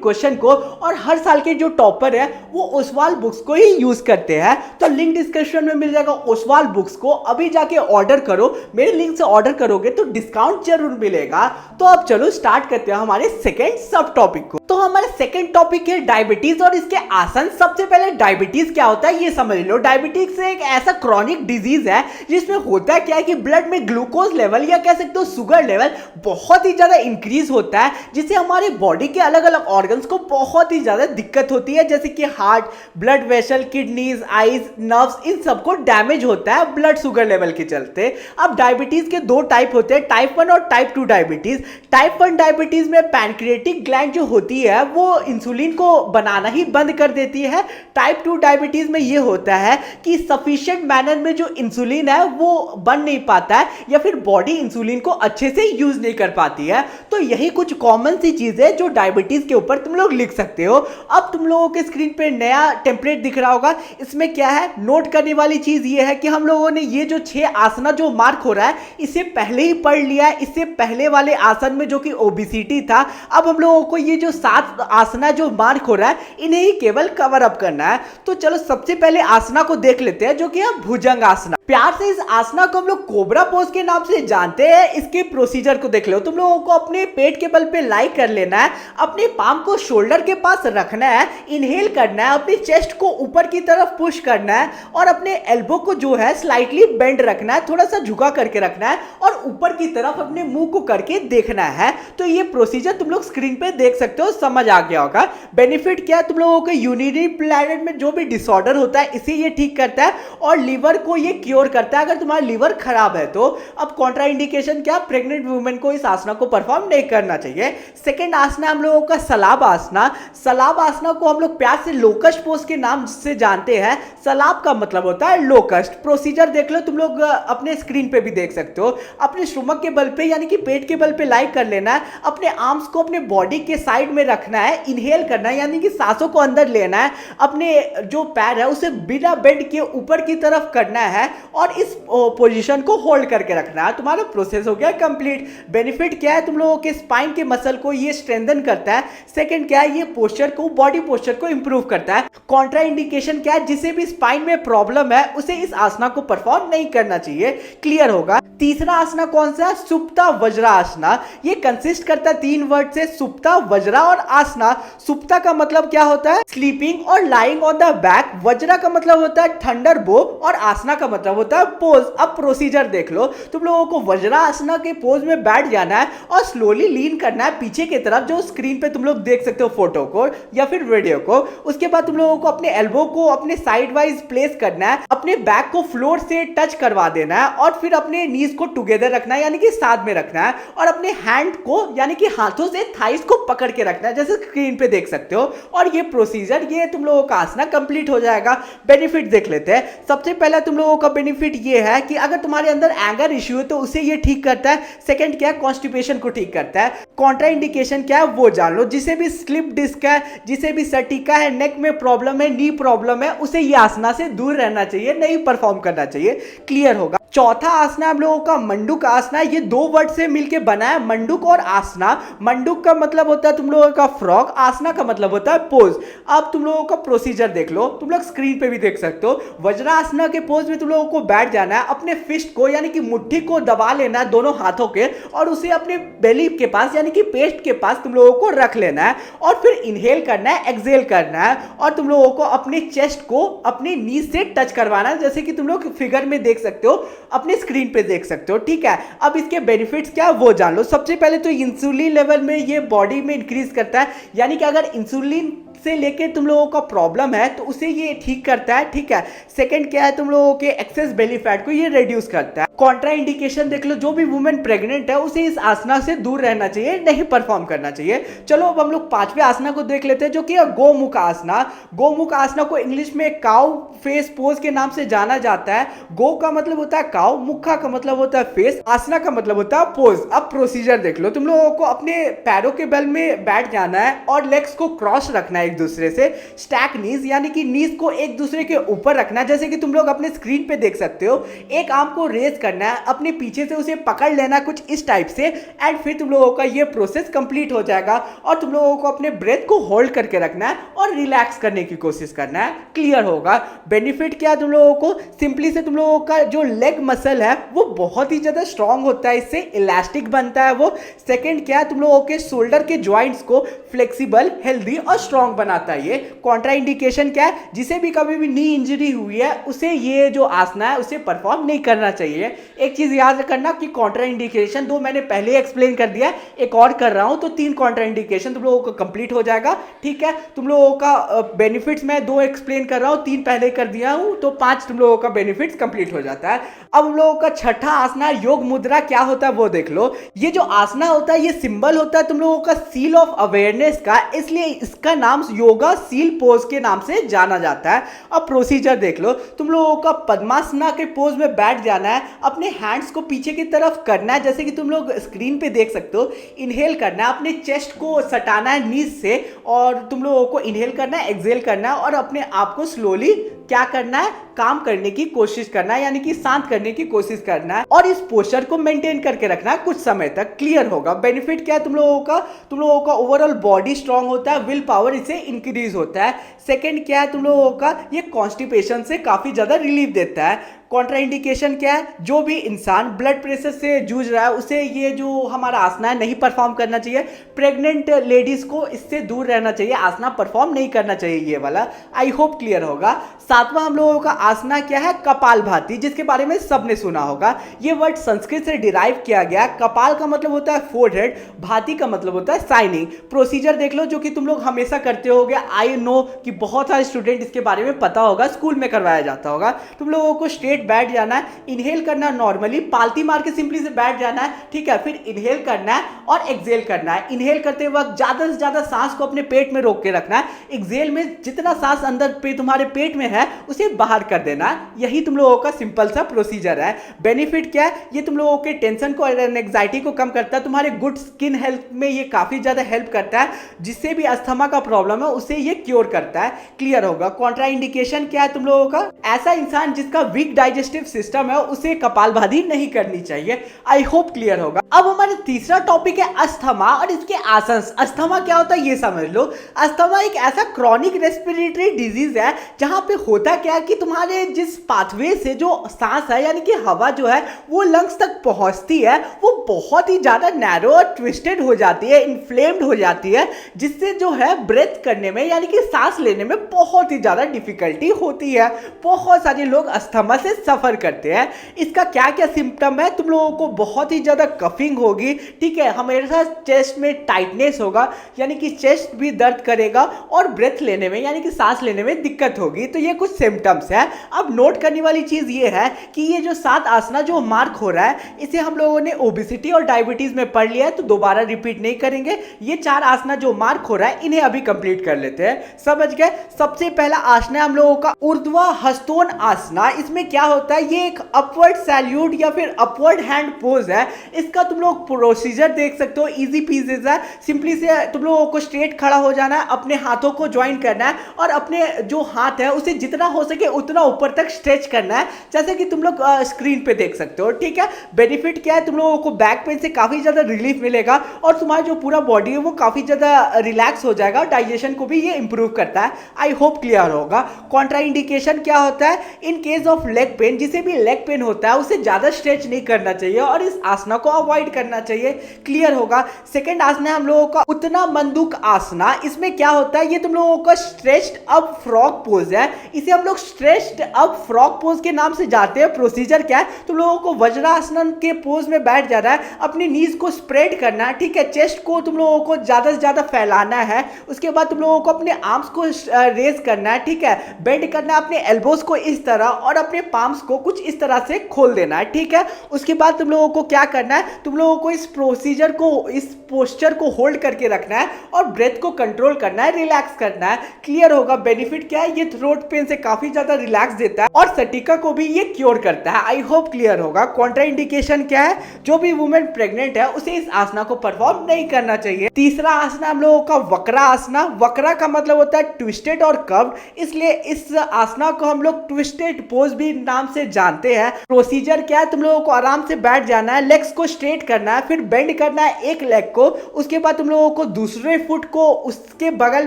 क्वेश्चन को, और हर साल के जो टॉपर है वो ओसवाल बुक्स को ही यूज करते हैं। तो लिंक डिस्क्रिप्शन में मिल जाएगा ओसवाल बुक्स को, अभी जाके ऑर्डर करो। मेरे लिंक से ऑर्डर करोगे तो डिस्काउंट जरूर मिलेगा। तो अब चलो स्टार्ट करते हैं हमारे सेकेंड सब टॉपिक को। तो हमारा सेकेंड टॉपिक है डायबिटीज और इसके आसन। सबसे पहले डायबिटीज क्या होता है ये समझ लो। डायबिटीज से एक ऐसा क्रॉनिक डिजीज है जिसमें होता क्या है कि ब्लड में ग्लूकोज लेवल या कह सकते हो शुगर लेवल बहुत ही ज्यादा इंक्रीज होता है, जिससे हमारे बॉडी के अलग अलग ऑर्गन्स को बहुत ही ज्यादा दिक्कत होती है, जैसे कि heart, blood vessel, kidneys, eyes, nerves, इन सबको डैमेज होता है ब्लड शुगर लेवल के चलते। अब डायबिटीज के दो टाइप होते हैं, टाइप 1 और टाइप 2 डायबिटीज। टाइप 1 डायबिटीज में पैनक्रिएटिक ग्लैंड जो होती है वो इंसुलिन को बनाना ही बंद कर देती है। टाइप 2 डायबिटीज में ये होता है कि सफिशिएंट मैनर में जो इंसुलिन है वो बन नहीं पाता है, या फिर बॉडी इंसुलिन को अच्छे से यूज नहीं कर पाती है। तो यही कुछ कॉमन सी चीज है जो डायबिटीज के ऊपर तुम लोग लिख सकते हो। अब तुम लोगों के स्क्रीन पे नया टेम्पलेट दिख रहा होगा। इसमें क्या है, नोट करने वाली चीज ये है कि हम लोगों ने ये जो 6 आसना जो मार्क हो रहा है इसे पहले ही पढ़ लिया है। इससे पहले वाले आसन में जो कि ओबेसिटी था, अब हम लोगों को ये जो 7 आसना जो मार्क हो रहा है इन्हें ही केवल कवर अप करना है। तो चलो सबसे पहले आसना को देख लेते हैं, जो कि है भुजंग आसना। प्यार से इस आसना को हम लोग कोबरा पोज के नाम से जानते हैं। इसके प्रोसीजर को देख लो। तुम लोगों को अपने पेट के बल पे लाई कर लेना है, अपने पाम को शोल्डर के पास रखना है, इनहेल करना है, अपनी चेस्ट को ऊपर की तरफ पुश करना है, और अपने एल्बो को जो है स्लाइटली बेंड रखना है, थोड़ा सा झुका करके रखना है, और ऊपर की तरफ अपने मुंह को करके देखना है। तो ये प्रोसीजर तुम लोग स्क्रीन पे देख सकते हो, समझ आ गया होगा। बेनिफिट क्या है, तुम लोगों के यूरिनरी ब्लैडर में जो भी डिसऑर्डर होता है इसे ये ठीक करता है, और लीवर को ये क्योर क्योर करता है अगर तुम्हारा लीवर खराब है तो। अब कॉन्ट्रा इंडिकेशन क्या, प्रेग्नेंट वुमेन को इस आसना को परफॉर्म नहीं करना चाहिए। सेकेंड आसना हम लोगों का सलाब आसना। सलाब आसना को हम लोग प्यार से लोकस्ट पोज के नाम से जानते हैं। सलाब का मतलब होता है लोकस्ट। प्रोसीजर देख लो, तुम लोग अपने स्क्रीन पे भी देख सकते हो। अपने स्टमक के बल पे यानी कि पेट के बल पे लाइक कर लेना है, अपने आर्म्स को अपने बॉडी के साइड में रखना है, इनहेल करना है यानी कि सांसों को अंदर लेना है, अपने जो पैर है उसे बिना बेंड के ऊपर की तरफ करना है और इस पोजीशन को होल्ड करके रखना है। तुम्हारा प्रोसेस हो गया कंप्लीट। बेनिफिट क्या है, तुम लोगों के स्पाइन के मसल को ये स्ट्रेंथन करता है। सेकंड क्या है, ये पोस्चर को, बॉडी पोस्चर को इंप्रूव करता है। कॉन्ट्रा इंडिकेशन क्या है, जिसे भी स्पाइन में प्रॉब्लम है उसे इस आसना को परफॉर्म नहीं करना चाहिए। क्लियर होगा। तीसरा आसना कौन सा है, सुप्ता वज्रा आसना। ये कंसिस्ट करता है 3 वर्ड से, सुप्ता, वज्रा और आसना। सुप्ता का मतलब क्या होता है, स्लीपिंग और lying on the back. Vajra का मतलब होता है थंडर बो और आसना का मतलब होता है पोज। अब प्रोसीजर देख लो, तुम लोगों को वज्रा आसना के पोज में बैठ जाना है और स्लोली लीन करना है पीछे की तरफ, जो स्क्रीन पे तुम लोग देख सकते हो फोटो को या फिर वीडियो को। उसके बाद तुम लोगों को अपने एल्बो को अपने साइड वाइज प्लेस करना है, अपने बैक को फ्लोर से टच करवा देना है और फिर अपने नीज को टुगेदर रखना है यानी कि साथ में रखना है और अपने हैंड को यानी कि हाथों से थाइस को पकड़ के रखना है, जैसे स्क्रीन पे देख सकते हो। और ये प्रोसीजर, ये तुम लोगों का आसना कंप्लीट हो जाएगा। बेनिफिट देख लेते हैं। सबसे पहला तुम लोगों का बेनिफिट ये है कि अगर तुम्हारे अंदर एंगर इश्यू है तो उसे ये ठीक करता है। सेकंड क्या है, कॉन्स्टिपेशन को ठीक करता है। कॉन्ट्रा इंडिकेशन क्या है वो जान लो, जिसे भी स्लिप डिस्क है, जिसे भी सटिका है, नेक में प्रॉब्लम है, नी प्रॉब्लम है, उसे ये आसना से दूर रहना चाहिए, नहीं परफॉर्म करना चाहिए। क्लियर होगा। चौथा आसना हम लोगों का मंडूक आसना है। ये 2 वर्ड से मिलके बना है, मंडूक और आसना। मंडूक का मतलब होता है तुम लोगों का फ्रॉग, आसना का मतलब होता है पोज। अब तुम लोगों का प्रोसीजर देख लो, तुम लोग स्क्रीन पे भी देख सकते हो। वज्रासना के पोज में तुम लोगों को बैठ जाना है, अपने फिस्ट को यानी कि मुट्ठी को दबा लेना है दोनों हाथों के और उसे अपने बेली के पास यानी कि पेट के पास तुम लोगों को रख लेना है और फिर इनहेल करना है, एक्सहेल करना है और तुम लोगों को अपने चेस्ट को अपने नी से टच करवाना है, जैसे कि तुम लोग फिगर में देख सकते हो, अपने स्क्रीन पे देख सकते हो। ठीक है, अब इसके बेनिफिट्स क्या वो जान लो। सबसे पहले तो इंसुलिन लेवल में ये बॉडी में इंक्रीज करता है, यानी कि अगर इंसुलिन से लेके तुम लोगों का प्रॉब्लम है तो उसे ये ठीक करता है। ठीक है, सेकंड क्या है, तुम लोगों के एक्सेस बेली फैट को ये रिड्यूस करता है। कॉन्ट्रा इंडिकेशन देख लो, जो भी वुमेन प्रेग्नेंट है उसे इस आसना से दूर रहना चाहिए, नहीं परफॉर्म करना चाहिए। चलो अब हम लोग 5वें आसना को देख लेते हैं, जो कि है गोमुख आसना। गोमुख आसना को इंग्लिश में काउ फेस पोज के नाम से जाना जाता है। गो का मतलब होता है काउ, मुखा का मतलब होता है फेस, आसना का मतलब होता है पोज। अब प्रोसीजर देख लो, तुम लोगों को अपने पैरों के बल में बैठ जाना है और लेग्स को क्रॉस रखना है एक दूसरे से। स्टैक नीज यानी कि नीज को एक दूसरे के ऊपर रखना है, जैसे कि तुम लोग अपने स्क्रीन पे देख सकते हो। एक आर्म को रेज करना है, अपने पीछे से उसे पकड़ लेना कुछ इस टाइप से एंड फिर तुम लोगों का ये प्रोसेस कंप्लीट हो जाएगा और तुम लोगों को अपने ब्रेथ को होल्ड करके रखना है और रिलैक्स करने की कोशिश करना है। क्लियर होगा। बेनिफिट क्या है तुम लोगों को, सिंपली से तुम लोगों का जो लेग मसल है वो बहुत ही ज्यादा स्ट्रांग होता है, इससे इलास्टिक बनता है वो। सेकंड क्या है, तुम लोगों के शोल्डर के जॉइंट्स को फ्लेक्सिबल, हेल्दी और स्ट्रांग बनाता है ये। कॉन्ट्रा इंडिकेशन क्या है, जिसे भी कभी भी नी इंजरी हुई है उसे ये जो आसना है उसे परफॉर्म नहीं करना चाहिए। एक चीज याद रखना कि कॉन्ट्रा इंडिकेशन 2 मैंने पहले एक्सप्लेन कर दिया, एक और कर रहा हूं तो 3 कॉन्ट्रा इंडिकेशन तुम लोगों को कंप्लीट हो जाएगा। ठीक है, तुम लोगों का बेनिफिट्स मैं 2 एक्सप्लेन कर रहा हूं, 3 पहले कर दिया हूं तो 5 तुम लोगों का बेनिफिट्स कंप्लीट हो जाता है। अब हम लोगों का छठा आसना योग मुद्रा, क्या होता है वो देख लो। ये जो आसना होता है ये सिंबल होता है तुम लोगों का सील ऑफ अवेयरनेस का, इसलिए इसका नाम योगा सील पोज के नाम से जाना जाता है। अब प्रोसीजर देख लो, तुम लोगों का पद्मासना के पोज में बैठ जाना है, अपने हैंड्स को पीछे की तरफ करना है, जैसे कि तुम लोग स्क्रीन पे देख सकते हो। इनहेल करना है, अपने चेस्ट को सटाना है नीज से और तुम लोगों को इनहेल करना है, एक्सहेल करना है और अपने आप को स्लोली क्या करना है, काम करने की कोशिश करना है, यानी कि शांत करने की कोशिश करना है और इस पोस्चर को मेंटेन करके रखना है कुछ समय तक। क्लियर होगा। बेनिफिट क्या है तुम लोगों का ओवरऑल बॉडी स्ट्रांग होता है, विल पावर इससे इंक्रीज होता है। सेकंड क्या है, तुम लोगों का ये कॉन्स्टिपेशन से काफी ज्यादा रिलीफ देता है। कॉन्ट्रा इंडिकेशन क्या है, जो भी इंसान ब्लड प्रेशर से जूझ रहा है उसे ये जो हमारा आसना है नहीं परफॉर्म करना चाहिए। प्रेग्नेंट लेडीज को इससे दूर रहना चाहिए, आसना परफॉर्म नहीं करना चाहिए ये वाला। आई होप क्लियर होगा। 7वां हम लोगों का आसना क्या है, कपालभाति, जिसके बारे में सबने सुना होगा। ये वर्ड संस्कृत से डिराइव किया गया। कपाल का मतलब होता है फोरहेड, भाती का मतलब होता है साइनिंग। प्रोसीजर देख लो, जो कि तुम लोग हमेशा करते होगे। आई नो कि बहुत सारे स्टूडेंट इसके बारे में पता होगा, स्कूल में करवाया जाता होगा। तुम लोगों को स्ट्रेट स्ट्रेट बैठ जाना है, इनहेल करना नॉर्मली, पालती मार के सिंपली से बैठ जाना है, ठीक है। फिर इनहेल करना है और एक्सेल करना है। इनहेल करते वक्त ज्यादा से ज्यादा सांस को अपने पेट में रोक के रखना है। एक्सेल में जितना सांस अंदर पे तुम्हारे पेट में है उसे बाहर कर देना है। यही तुम लोगों का सिंपल सा प्रोसीजर है। बेनिफिट क्या है, ये तुम लोगों के टेंशन को और एंग्जाइटी को कम करता है, तुम्हारे गुड स्किन हेल्थ में ये काफी ज्यादा हेल्प करता है, जिससे भी अस्थमा का प्रॉब्लम है उसे ये क्योर करता है। क्लियर होगा। कॉन्ट्रा इंडिकेशन क्या है तुम लोगों का, ऐसा इंसान जिसका वीक डाइजेस्टिव सिस्टम है उसे कपालभाति नहीं करनी चाहिए। आई होप क्लियर होगा। अब हमारा तीसरा टॉपिक है अस्थमा और इसके आसन। अस्थमा क्या होता है ये समझ लो। अस्थमा एक ऐसा क्रॉनिक रेस्पिरेटरी डिजीज है जहां पे होता क्या है कि तुम्हारे जिस पाथवे से जो सांस है यानी कि हवा जो है वो लंग्स तक पहुंचती है वो बहुत ही ज्यादा नैरो और ट्विस्टेड हो जाती है, इन्फ्लेम्ड हो जाती है, जिससे जो है ब्रेथ करने में यानी कि सांस लेने में बहुत ही ज्यादा डिफिकल्टी होती है। बहुत सारे लोग अस्थमा से सफर करते हैं। इसका क्या क्या सिम्टम है, तुम लोगों को बहुत ही ज्यादा कफिंग होगी, ठीक है, हमेशा चेस्ट में टाइटनेस होगा यानी कि चेस्ट भी दर्द करेगा और ब्रेथ लेने में यानी कि सांस लेने में दिक्कत होगी। तो ये कुछ सिम्टम्स है। अब नोट करने वाली चीज ये है कि ये जो 7 आसना जो मार्क हो रहा है इसे हम लोगों ने ओबेसिटी और डायबिटीज में पढ़ लिया है, तो दोबारा रिपीट नहीं करेंगे। ये 4 आसना जो मार्क हो रहा है इन्हें अभी कंप्लीट कर लेते हैं। समझ गए। सबसे पहला आसना है हम लोगों का ऊर्ध्वा हस्तोन आसना। इसमें क्या होता है, ये एक अपवर्ड सैल्यूट या फिर अपवर्ड हैंड पोज है। इसका तुम लोग प्रोसीजर देख सकते हो, इजी पीजेज है। सिंपली से तुम लोगों को स्ट्रेट खड़ा हो जाना है, अपने हाथों को ज्वाइन करना है और अपने जो हाथ है उसे जितना हो सके उतना ऊपर तक स्ट्रेच करना है, जैसे कि तुम लोग स्क्रीन पे देख सकते हो, ठीक है। बेनिफिट क्या है, तुम लोगों को बैक पेन से काफी ज्यादा रिलीफ मिलेगा और तुम्हारा जो पूरा बॉडी है वो काफी ज्यादा रिलैक्स हो जाएगा। डाइजेशन को भी ये इंप्रूव करता है। आई होप क्लियर होगा। कॉन्ट्रा इंडिकेशन क्या होता है, in case of leg pain, जिसे भी लेग पेन होता है उसे ज्यादा स्ट्रेच नहीं करना चाहिए और इस आसना को अवॉइड करना चाहिए। क्लियर होगा। सेकंड आसना है हम लोगों का उत्तना मंदुक आसना। इसमें क्या होता है, ये तुम लोगों का स्ट्रेच्ड अप फ्रॉग पोज है। इसे हम लोग स्ट्रेच्ड अप फ्रॉग पोज के नाम से जाते हैं। प्रोसीजर क्या है, तुम लोगों को वज्रासन के पोज में बैठ जाना है, अपनी नीज को स्प्रेड करना है, ठीक है, चेस्ट को तुम लोगों को ज्यादा से ज्यादा फैलाना है। उसके बाद तुम लोगों को अपने आर्म्स को रेज करना है, ठीक है, बेंड करना है अपने एल्बोज को इस तरह और अपने पाम्स को कुछ इस तरह से खोल देना है, ठीक है। उसके बाद तुम लोगों को क्या करना है, तुम लोगों को इस प्रोसीजर को, इस पोस्चर को होल्ड करके रखना है और ब्रेथ को कंट्रोल करना है, रिलैक्स करना है। क्लियर होगा। बेनिफिट क्या है, ये थ्रोट पेन से काफी ज्यादा रिलैक्स देता है और सटिका को भी ये क्योर करता है। आई होप क्लियर होगा। कॉन्ट्रा इंडिकेशन क्या है, जो भी वुमेन प्रेग्नेंट है उसे इस आसना को परफॉर्म नहीं करना चाहिए। तीसरा आसना हम लोगों का वक्रा आसना। वक्रा का मतलब होता है ट्विस्टेड और कर्व्ड, इसलिए इस आसना को हम लोग ट्विस्टेड पोज भी नाम से जानते हैं। प्रोसीजर क्या है, तुम लोगों को आराम से बैठ जाना है, लेग्स को स्ट्रेट करना है, फिर बेंड करना है एक लेग को, उसके बाद तुम लोगों को दूसरे फुट को उसके बगल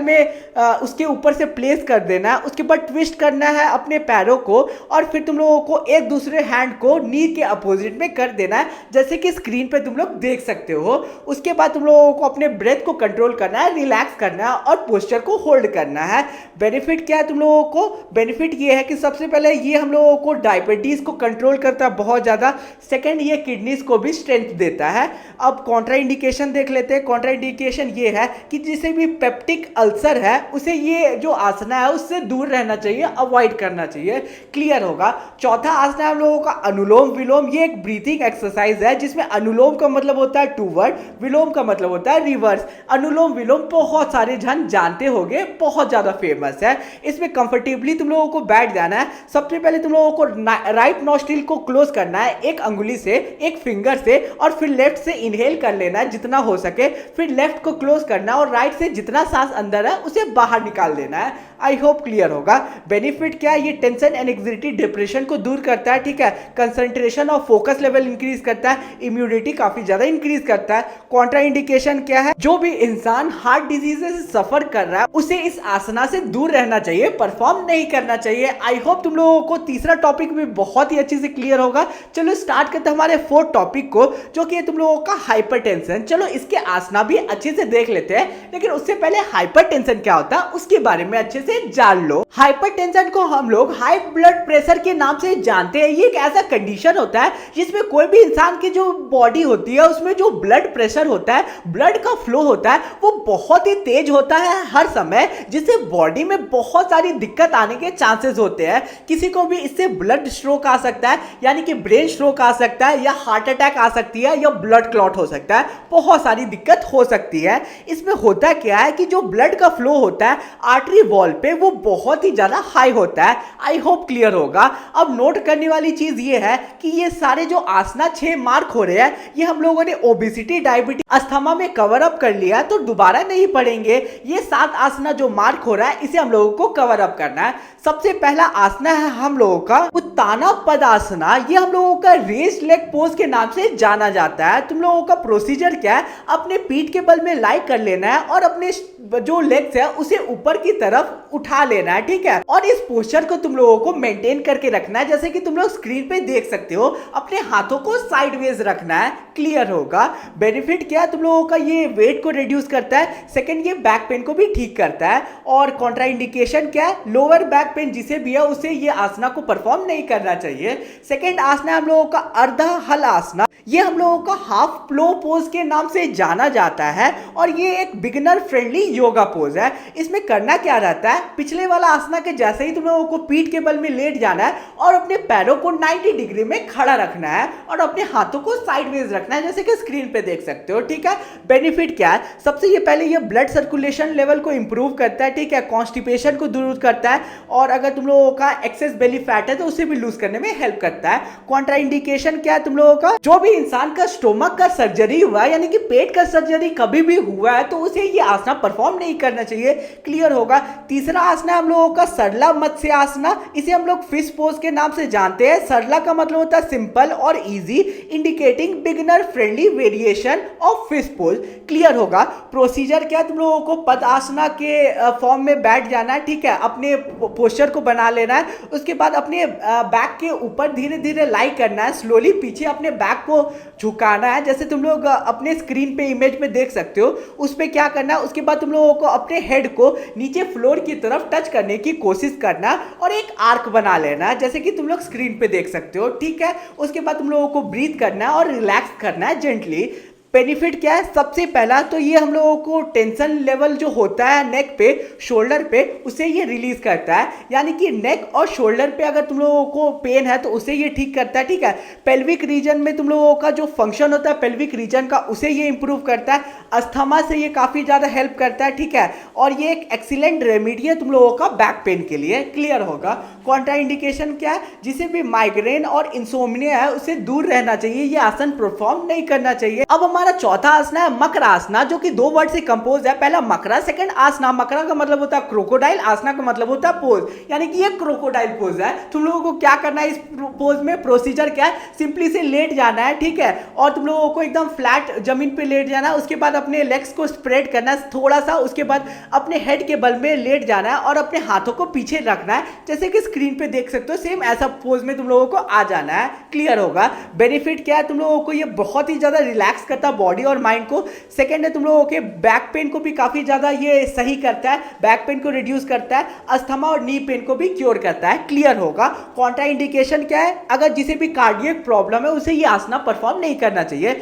में उसके ऊपर से प्लेस कर देना है, उसके बाद ट्विस्ट करना है अपने पैरों को और फिर तुम लोगों को एक दूसरे हैंड को नी के अपोजिट में कर देना है, जैसे कि स्क्रीन पे तुम लोग देख सकते हो। उसके बाद तुम लोगों को अपने ब्रेथ को कंट्रोल करना है, रिलैक्स करना है और पोस्चर को होल्ड करना है। बेनिफिट क्या है तुम लोगों को, बेनिफिट ये है कि सबसे पहले ये हम लोगों को डायबिटीज को कंट्रोल करता है बहुत ज्यादा। सेकंड, ये किडनीज को भी स्ट्रेंथ देता है। अब कॉन्ट्रा इंडिकेशन देख लेते हैं। कॉन्ट्रा इंडिकेशन ये है कि जिसे भी पेप्टिक अल्सर है उसे ये जो आसना है उससे दूर रहना चाहिए, अवॉइड करना चाहिए। क्लियर होगा। चौथा आसना हम लोगों का अनुलोम विलोम। ये एक ब्रीथिंग एक्सरसाइज है जिसमें अनुलोम का मतलब होता है टूवर्ड, विलोम का मतलब होता है रिवर्स। अनुलोम विलोम बहुत सारे जन जानते होंगे, बहुत ज्यादा फेमस है। इसमें कंफर्टेबली तुम लोगों को बैठ जाना है। सबसे पहले तुम लोगों को राइट नॉस्ट्रिल को क्लोज करना है एक अंगुली से, एक फिंगर से, और फिर लेफ्ट से इनहेल कर लेना है जितना हो सके, फिर लेफ्ट को क्लोज करना है और राइट से जितना सांस अंदर है उसे बाहर निकाल देना है। आई होप क्लियर होगा। बेनिफिट क्या है, ये टेंशन एंड एंग्जायटी डिप्रेशन को दूर करता है, ठीक है, कंसंट्रेशन और फोकस लेवल इंक्रीज करता है, इम्यूनिटी काफी ज्यादा इंक्रीज करता है। कॉन्ट्रा इंडिकेशन क्या है, जो भी इंसान हार्ट डिजीज से सफर कर रहा है उसे इस आसना से दूर रहना चाहिए, परफॉर्म नहीं करना चाहिए। आई होप तुम लोगों को तीसरा टॉपिक भी बहुत ही अच्छे से क्लियर होगा। चलो स्टार्ट करते हैं हमारे फोर्थ टॉपिक को, जो कि तुम लोगों का हाइपरटेंशन। चलो इसके आसना भी अच्छे से देख लेते हैं, लेकिन उससे पहले हाइपरटेंशन क्या होता है उसके बारे में अच्छे से जान लो। हाइपरटेंशन को हम लोग हाई ब्लड प्रेशर के नाम से जानते हैं। ये एक ऐसा कंडीशन होता है जिसमें कोई भी इंसान की जो बॉडी होती है उसमें जो ब्लड प्रेशर होता है, ब्लड का फ्लो होता है, वो बहुत ही तेज होता है हर समय, जिससे बॉडी में बहुत सारी दिक्कत आने के चांसेस होते हैं। किसी को भी इससे ब्लड स्ट्रोक आ सकता है, यानी कि ब्रेन स्ट्रोक आ सकता है, या हार्ट अटैक आ सकती है, या ब्लड क्लॉट हो सकता है, बहुत सारी दिक्कत हो सकती है। इसमें होता क्या है कि जो ब्लड का फ्लो होता है आर्टरी वॉल पे वो बहुत ही ज्यादा हाई होता है। आई होप क्लियर होगा। अब नोट करने वाली चीज ये है कि ये सारे जो आसना 6 मार्क हो रहे हैं ये हम लोगों ने ओबेसिटी, डायबिटीज, अस्थमा में कवर अप कर लिया, तो दोबारा नहीं पढ़ेंगे। ये 7 आसना जो मार्क हो रहा है इसे हम लोगों को कवर अप करना है। सबसे पहला आसना है हम लोगों का उत्ताना पदासना। ये हम लोगों का रेज लेग पोज के नाम से जाना जाता है। तुम लोगों का प्रोसीजर क्या है, अपने पीठ के बल में लाई कर लेना है और अपने जो लेग्स है उसे ऊपर की तरफ उठा लेना है, ठीक है। और इस पोस्चर को तुम लोगों को मेंटेन करके रखना है, जैसे कि तुम लोग स्क्रीन पे देख सकते हो। अपने हाथों को साइडवेज रखना है, क्लियर होगा। बेनिफिट क्या है, तुम लोगों का ये वेट को रिड्यूस करता है। सेकंड, ये बैक पेन को भी ठीक करता है। और कॉन्ट्राइंडिकेशन क्या है, लोअर बैक पेन जिसे भी है उसे ये आसना को परफॉर्म नहीं करना चाहिए। सेकंड आसना है हम लोगों का अर्धा हल आसना। ये हम लोगों का हाफ प्लो पोज के नाम से जाना जाता है और ये एक बिगिनर फ्रेंडली योगा पोज है। इसमें करना क्या रहता है, पिछले वाला आसना के जैसे ही तुम लोगों को पीठ के बल में लेट जाना है और अपने पैरों को 90 डिग्री में खड़ा रखना है और अपने हाथों को साइडवेज रखना है, जैसे कि स्क्रीन पे देख सकते हो, ठीक है। बेनिफिट क्या है, सबसे ये पहले ये ब्लड सर्कुलेशन लेवल को इंप्रूव करता है, ठीक है। कॉन्स्टिपेशन को दूर करता है और अगर तुम लोगों का एक्सेस बेली फैट है तो उसे भी लूज करने में हेल्प करता है। कॉन्ट्राइंडिकेशन क्या है, तुम लोगों का जो भी इंसान का स्टोमक का सर्जरी हुआ है, यानी कि पेट का सर्जरी कभी भी हुआ है तो उसे ये आसना परफॉर्म नहीं करना चाहिए, क्लियर होगा। तीसरा आसना हम लोगों का सरला मत्स्य आसना। इसे हम लोग फिश पोज के नाम से जानते हैं। सरला का मतलब होता है सिंपल और easy, indicating beginner friendly variation of fish pose, clear होगा। प्रोसीजर क्या, तुम लोगों को पदासना के फॉर्म में बैठ जाना है, ठीक है। अपने पोस्चर को बना लेना है। उसके बाद अपने बैक के ऊपर धीरे धीरे लाई करना है, स्लोली पीछे अपने बैक को झुकाना है, जैसे तुम लोग अपने स्क्रीन पे इमेज में देख सकते हो। उस पे क्या करना है, उसके बाद तुम लोगों को अपने हेड को नीचे फ्लोर की तरफ टच करने की कोशिश करना और एक आर्क बना लेना है, जैसे कि तुम लोग स्क्रीन पे देख सकते हो, ठीक है। उसके बाद तुम लोगों को ब्रीथ करना है और रिलैक्स करना है जेंटली। बेनिफिट क्या है, सबसे पहला तो ये हम लोगों को टेंशन लेवल जो होता है नेक पे, शोल्डर पे, उसे ये रिलीज करता है। यानी कि नेक और शोल्डर पे अगर तुम लोगों को पेन है तो उसे ये ठीक करता है, ठीक है। पेल्विक रीजन में तुम लोगों का जो फंक्शन होता है पेल्विक रीजन का, उसे ये इंप्रूव करता है। अस्थमा से ये काफी ज्यादा हेल्प करता है, ठीक है। और ये एक एक्सीलेंट रेमेडी है तुम लोगों का बैक पेन के लिए, क्लियर होगा। कॉन्ट्राइंडिकेशन क्या है, जिसे भी माइग्रेन और इंसोम्निया है उसे दूर रहना चाहिए, ये आसन परफॉर्म नहीं करना चाहिए। अब हमारा चौथा आसना है मकरा आसना, जो कि 2 वर्ड से कंपोज है। पहला मकरा, सेकंड आसना। मकरा का मतलब होता है क्रोकोडाइल, आसना का मतलब होता है पोज, यानी कि ये क्रोकोडाइल पोज है। तुम लोगों को क्या करना है इस पोज में, प्रोसीजर क्या है, सिंपली से लेट जाना है, ठीक है। और तुम लोगों को एकदम फ्लैट जमीन पे लेट जाना है। उसके बाद अपने लेग्स को स्प्रेड करना है थोड़ा सा। उसके बाद अपने हेड के बल में लेट जाना है और अपने हाथों को पीछे रखना है, जैसे कि स्क्रीन पे देख सकते हो। सेम ऐसा पोज में तुम लोगों को आ जाना है, क्लियर होगा। बेनिफिट क्या है, तुम लोगों को ये बहुत ही ज्यादा रिलैक्स करता है बॉडी और माइंड को। सेकंड है, तुम लोगों के बैक पेन को भी काफी ज्यादा ये सही करता है, बैक पेन को रिड्यूस करता है। अस्थमा और नी पेन को भी क्योर करता है, क्लियर होगा। कॉन्ट्रा इंडिकेशन क्या है, अगर जिसे भी कार्डियक प्रॉब्लम है उसे ये आसना परफॉर्म नहीं करना चाहिए।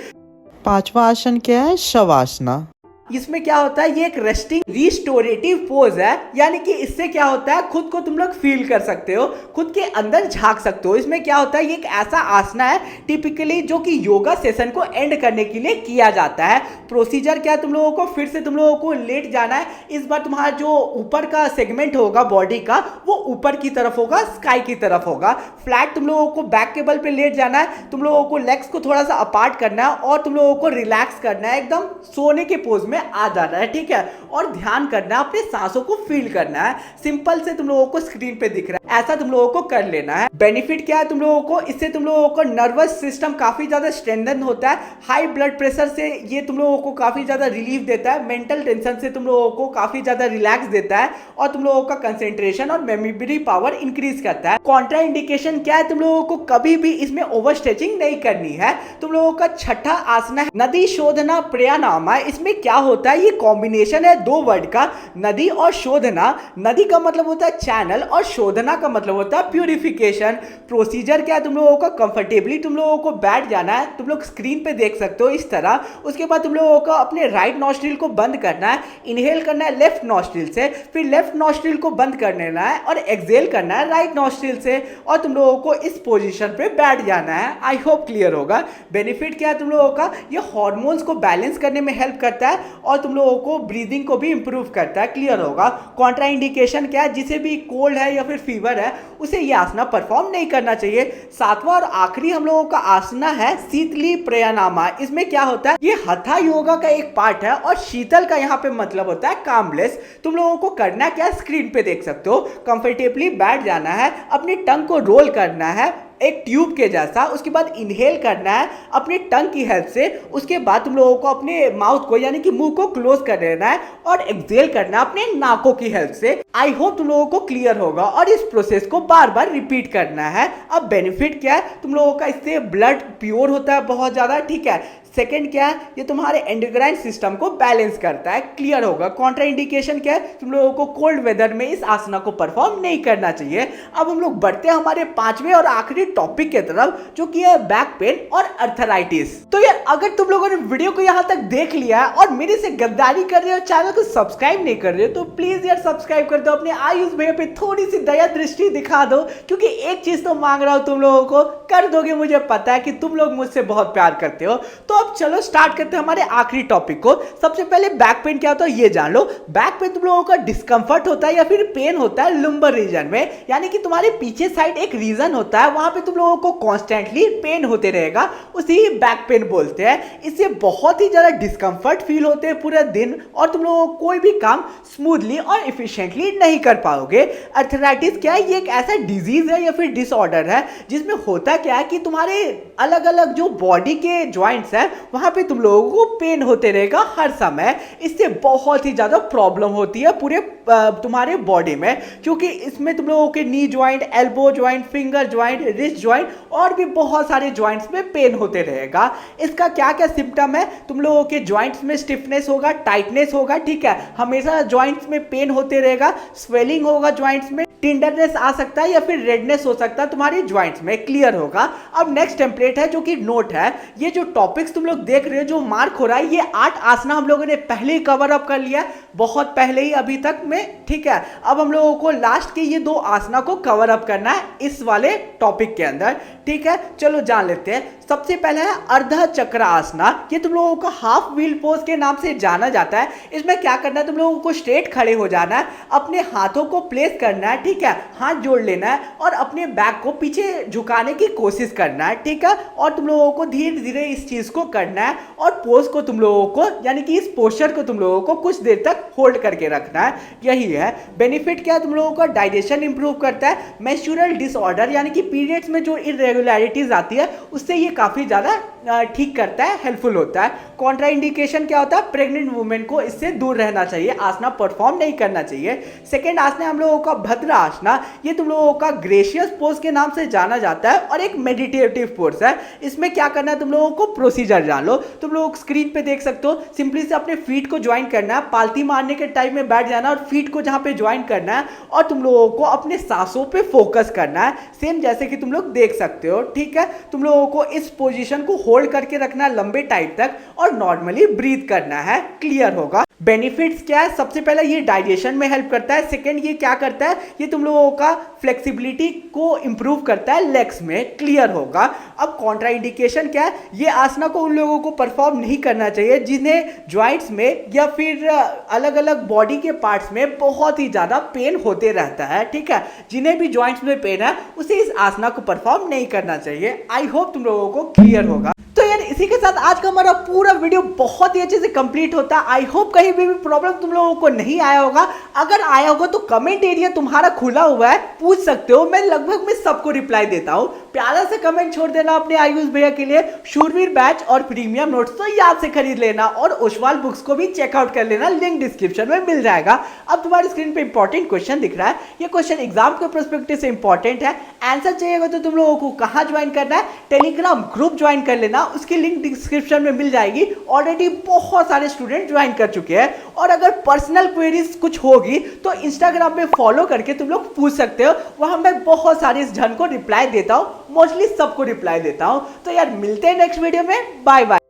5वां आसन क्या है, शवासना।
इसमें क्या होता है, ये एक रेस्टिंग रिस्टोरेटिव पोज है, यानी कि इससे क्या होता है, खुद को तुम लोग फील कर सकते हो, खुद के अंदर झांक सकते हो। इसमें क्या होता है, ये एक ऐसा आसना है टिपिकली जो कि योगा सेशन को एंड करने के लिए किया जाता है। प्रोसीजर क्या है, तुम लोगों को फिर से तुम लोगों को लेट जाना है। इस बार तुम्हारा जो ऊपर का सेगमेंट होगा बॉडी का वो ऊपर की तरफ होगा, स्काई की तरफ होगा। फ्लैट तुम लोगों को बैक के बल पे लेट जाना है। तुम लोगों को लेग्स को थोड़ा सा अपार्ट करना है और तुम लोगों को रिलैक्स करना है, एकदम सोने के पोज में आ जाना है, ठीक है। और ध्यान करना है, अपने सांसों को फील करना है। सिंपल से तुम लोगों को स्क्रीन पे दिख रहा है, ऐसा तुम लोगों को कर लेना है। बेनिफिट क्या है तुम लोगों को, इससे तुम लोगों को नर्वस सिस्टम काफी ज्यादा स्ट्रेंथन होता है। हाई ब्लड प्रेशर से ये तुम लोगों को काफी ज्यादा रिलीफ देता है। मेंटल टेंशन से तुम लोगों को काफी ज्यादा रिलैक्स देता है और तुम लोगों का कंसेंट्रेशन और मेमोरी पावर इंक्रीज करता है। कॉन्ट्रा इंडिकेशन क्या है, तुम लोगों को कभी भी इसमें ओवर स्ट्रेचिंग नहीं करनी है। तुम लोगों का छठा आसना है नदी शोधना प्राणायाम। इसमें क्या होता है, ये कॉम्बिनेशन है 2 वर्ड का, नदी और शोधना। नदी का मतलब होता है चैनल और शोधना का मतलब होता है प्यूरिफिकेशन। प्रोसीजर क्या है, तुम लोगों को कंफर्टेबली तुम लोगों को बैठ जाना है, तुम लोग स्क्रीन पे देख सकते हो इस तरह। उसके बाद तुम लोगों को अपने राइट नॉस्ट्रिल को बंद करना है, इनहेल करना है लेफ्ट नॉस्ट्रिल से, फिर लेफ्ट नॉस्ट्रिल को बंद कर लेना है और एक्सहेल करना है राइट नॉस्ट्रिल से, और तुम लोगों को इस पोजीशन पे बैठ जाना है। आई होप क्लियर होगा। बेनिफिट क्या है तुम लोगों का, ये हार्मोन्स को बैलेंस करने में हेल्प करता है और तुम लोगों को ब्रीदिंग को भी इंप्रूव करता है। क्लियर होगा। कॉन्ट्रा इंडिकेशन क्या है, जिसे भी कोल्ड है या फिर फीवर है उसे ये आसना परफॉर्म नहीं करना चाहिए। सातवां और आखिरी हम लोगों का आसना है शीतली प्राणायाम। इसमें क्या होता है, ये हथा योगा का एक पार्ट है और शीतल का यहाँ पे मतलब होता है कामलेस। तुम लोगों को करना क्या, स्क्रीन पे देख सकते हो, कंफर्टेबली बैठ जाना है, अपनी टंग को रोल करना है एक ट्यूब के जैसा, उसके बाद इनहेल करना है अपनी टंग की हेल्प से, उसके बाद तुम लोगों को अपने माउथ को यानी कि मुंह को क्लोज कर लेना है और एक्सहेल करना है अपने नाकों की हेल्प से। आई होप तुम लोगों को क्लियर होगा और इस प्रोसेस को बार बार रिपीट करना है। अब बेनिफिट क्या है, तुम लोगों का इससे ब्लड प्योर होता है बहुत ज्यादा, ठीक है। सेकंड क्या है, ये तुम्हारे एंडोक्राइन सिस्टम को बैलेंस करता है। क्लियर होगा। कॉन्ट्रा इंडिकेशन क्या है, तुम लोगों को कोल्ड वेदर में इस आसना को परफॉर्म नहीं करना चाहिए। अब हम लोग बढ़ते हैं हमारे पांचवें और आखिरी टॉपिक के तरफ, जो कि है बैक पेन और अर्थराइटिस। तो यार अगर तुम लोगों ने वीडियो को यहाँ तक देख लिया है और मेरे से गद्दारी कर रहे हो, चैनल को सब्सक्राइब नहीं कर रहे हो, तो प्लीज यार सब्सक्राइब कर दो, अपने आयुष भैया पे थोड़ी सी दया दृष्टि दिखा दो, क्योंकि एक चीज तो मांग रहा हूं तुम लोगों को, कर दोगे, मुझे पता है कि तुम लोग मुझसे बहुत प्यार करते हो। तो अब चलो स्टार्ट करते हैं हमारे आखिरी टॉपिक को। सबसे पहले बैक पेन क्या होता है ये जान लो। बैक पेन तुम लोगों का डिस्कंफर्ट होता है या फिर पेन होता है लंबर रीजन में, यानी कि तुम्हारे पीछे साइड एक रीजन होता है, वहां पे तुम लोगों को कॉन्स्टेंटली पेन होते रहेगा, उसी बैक पेन बोलते हैं। इससे बहुत ही ज्यादा डिस्कंफर्ट फील होते हैं पूरे दिन और तुम लोगों को कोई भी काम स्मूथली और इफिशिएंटली नहीं कर पाओगे। अर्थराइटिस क्या है, ये एक ऐसा डिजीज है या फिर डिसऑर्डर है जिसमें होता क्या है कि तुम्हारे अलग अलग जो बॉडी के ज्वाइंट्स हैं वहां पे तुम लोगों को पेन होते रहेगा हर समय। इससे बहुत ही ज्यादा प्रॉब्लम होती है पूरे तुम्हारे बॉडी में, क्योंकि इसमें तुम लोगों के knee joint, elbow joint, finger joint, wrist joint और भी बहुत सारे ज्वाइंट्स में पेन होते रहेगा। इसका क्या क्या सिम्टम है, तुम लोगों के ज्वाइंट्स में स्टिफनेस होगा, टाइटनेस होगा, ठीक है, हमेशा ज्वाइंट्स में पेन होते रहेगा, स्वेलिंग होगा ज्वाइंट्स में, टिंडरनेस आ सकता है या फिर रेडनेस हो सकता है तुम्हारी ज्वाइंट्स में। क्लियर होगा। अब नेक्स्ट टेम्पलेट है जो कि नोट है। ये जो टॉपिक्स तुम लोग देख रहे हो जो मार्क हो रहा है, ये 8 आसना हम लोगों ने पहले ही कवर अप कर लिया, बहुत पहले ही अभी तक में, ठीक है। अब हम लोगों को लास्ट के ये 2 आसना को कवर अप करना है इस वाले टॉपिक के अंदर, ठीक है। चलो जान लेते हैं। सबसे पहले है अर्ध चक्र आसना। ये तुम लोगों को हाफ व्हील पोज के नाम से जाना जाता है। इसमें क्या करना है, तुम लोगों को स्ट्रेट खड़े हो जाना है, अपने हाथों को प्लेस करना है, ठीक है, हाथ जोड़ लेना है और अपने बैक को पीछे झुकाने की कोशिश करना है, ठीक है। और तुम लोगों को धीरे धीरे इस चीज को करना है और पोज को तुम लोगों को यानी कि इस पोस्चर को तुम लोगों को कुछ देर तक होल्ड करके रखना है। यही है। बेनिफिट क्या है, तुम लोगों का डाइजेशन इंप्रूव करता है। मेंस्ट्रुअल डिसऑर्डर यानी कि पीरियड्स में जो इरेगुलरिटीज आती है उससे ये काफी ज्यादा ठीक करता है, हेल्पफुल होता है। कॉन्ट्रा इंडिकेशन क्या होता है, प्रेग्नेंट वुमेन को इससे दूर रहना चाहिए, आसना परफॉर्म नहीं करना चाहिए। सेकेंड आसना हम लोगों का भद्र आसना। ये तुम लोगों का ग्रेशियस पोज के नाम से जाना जाता है और एक मेडिटेटिव पोज है। इसमें क्या करना है, तुम लोगों को प्रोसीजर जान लो। तुम लोग स्क्रीन पे देख सकते हो, सिंपली से अपने फीट को ज्वाइन करना है, पालती मारने के टाइम में बैठ जाना और फीट को जहां पे ज्वाइन करना है और तुम लोगों को अपने सांसों पे फोकस करना है, सेम जैसे कि तुम लोग देख सकते हो, ठीक है। तुम लोगों को इस पोजीशन को होल्ड करके रखना है लंबे टाइम तक और नॉर्मली ब्रीथ करना है। क्लियर होगा। बेनिफिट्स क्या है, सबसे पहले ये डाइजेशन में हेल्प करता है। सेकंड ये क्या करता है, ये तुम लोगों का फ्लेक्सिबिलिटी को इंप्रूव करता है लेग्स में। क्लियर होगा। अब कॉन्ट्रा इंडिकेशन क्या है, ये आसना को उन लोगों को परफॉर्म नहीं करना चाहिए जिन्हें ज्वाइंट्स में या फिर अलग अलग बॉडी के पार्ट्स में बहुत ही ज्यादा पेन होते रहता है, ठीक है। जिन्हें भी ज्वाइंट्स में पेन है उसे इस आसना को परफॉर्म नहीं करना चाहिए। आई होप तुम लोगों को क्लियर होगा। तो यार इसी के साथ आज का हमारा पूरा वीडियो बहुत ही अच्छे से कंप्लीट होता है। आई होप कहीं भी प्रॉब्लम तुम लोगों को नहीं आया होगा। अगर आया होगा तो कमेंट एरिया तुम्हारा खुला हुआ है, पूछ सकते हो, मैं लगभग में सबको रिप्लाई देता हूँ। प्यारा से कमेंट छोड़ देना अपने आयुष भैया के लिए। शूरवीर बैच और प्रीमियम नोट्स तो याद से खरीद लेना और ओशवाल बुक्स को भी चेकआउट कर लेना, लिंक डिस्क्रिप्शन में मिल जाएगा। अब तुम्हारी स्क्रीन पे इंपॉर्टेंट क्वेश्चन दिख रहा है, ये क्वेश्चन एग्जाम के पर्सपेक्टिव से इंपॉर्टेंट है। आंसर चाहिएगा तो तुम लोगों को कहाँ ज्वाइन करना है, टेलीग्राम ग्रुप ज्वाइन कर लेना, उसकी लिंक डिस्क्रिप्शन में मिल जाएगी। ऑलरेडी बहुत सारे स्टूडेंट ज्वाइन कर चुके हैं और अगर पर्सनल क्वेरीज कुछ होगी तो इंस्टाग्राम पे फॉलो करके तुम लोग पूछ सकते हो, वहां मैं बहुत सारे इस जन को रिप्लाई देता हूँ, मोस्टली सबको रिप्लाई देता हूँ। तो यार मिलते हैं नेक्स्ट वीडियो में, बाय बाय।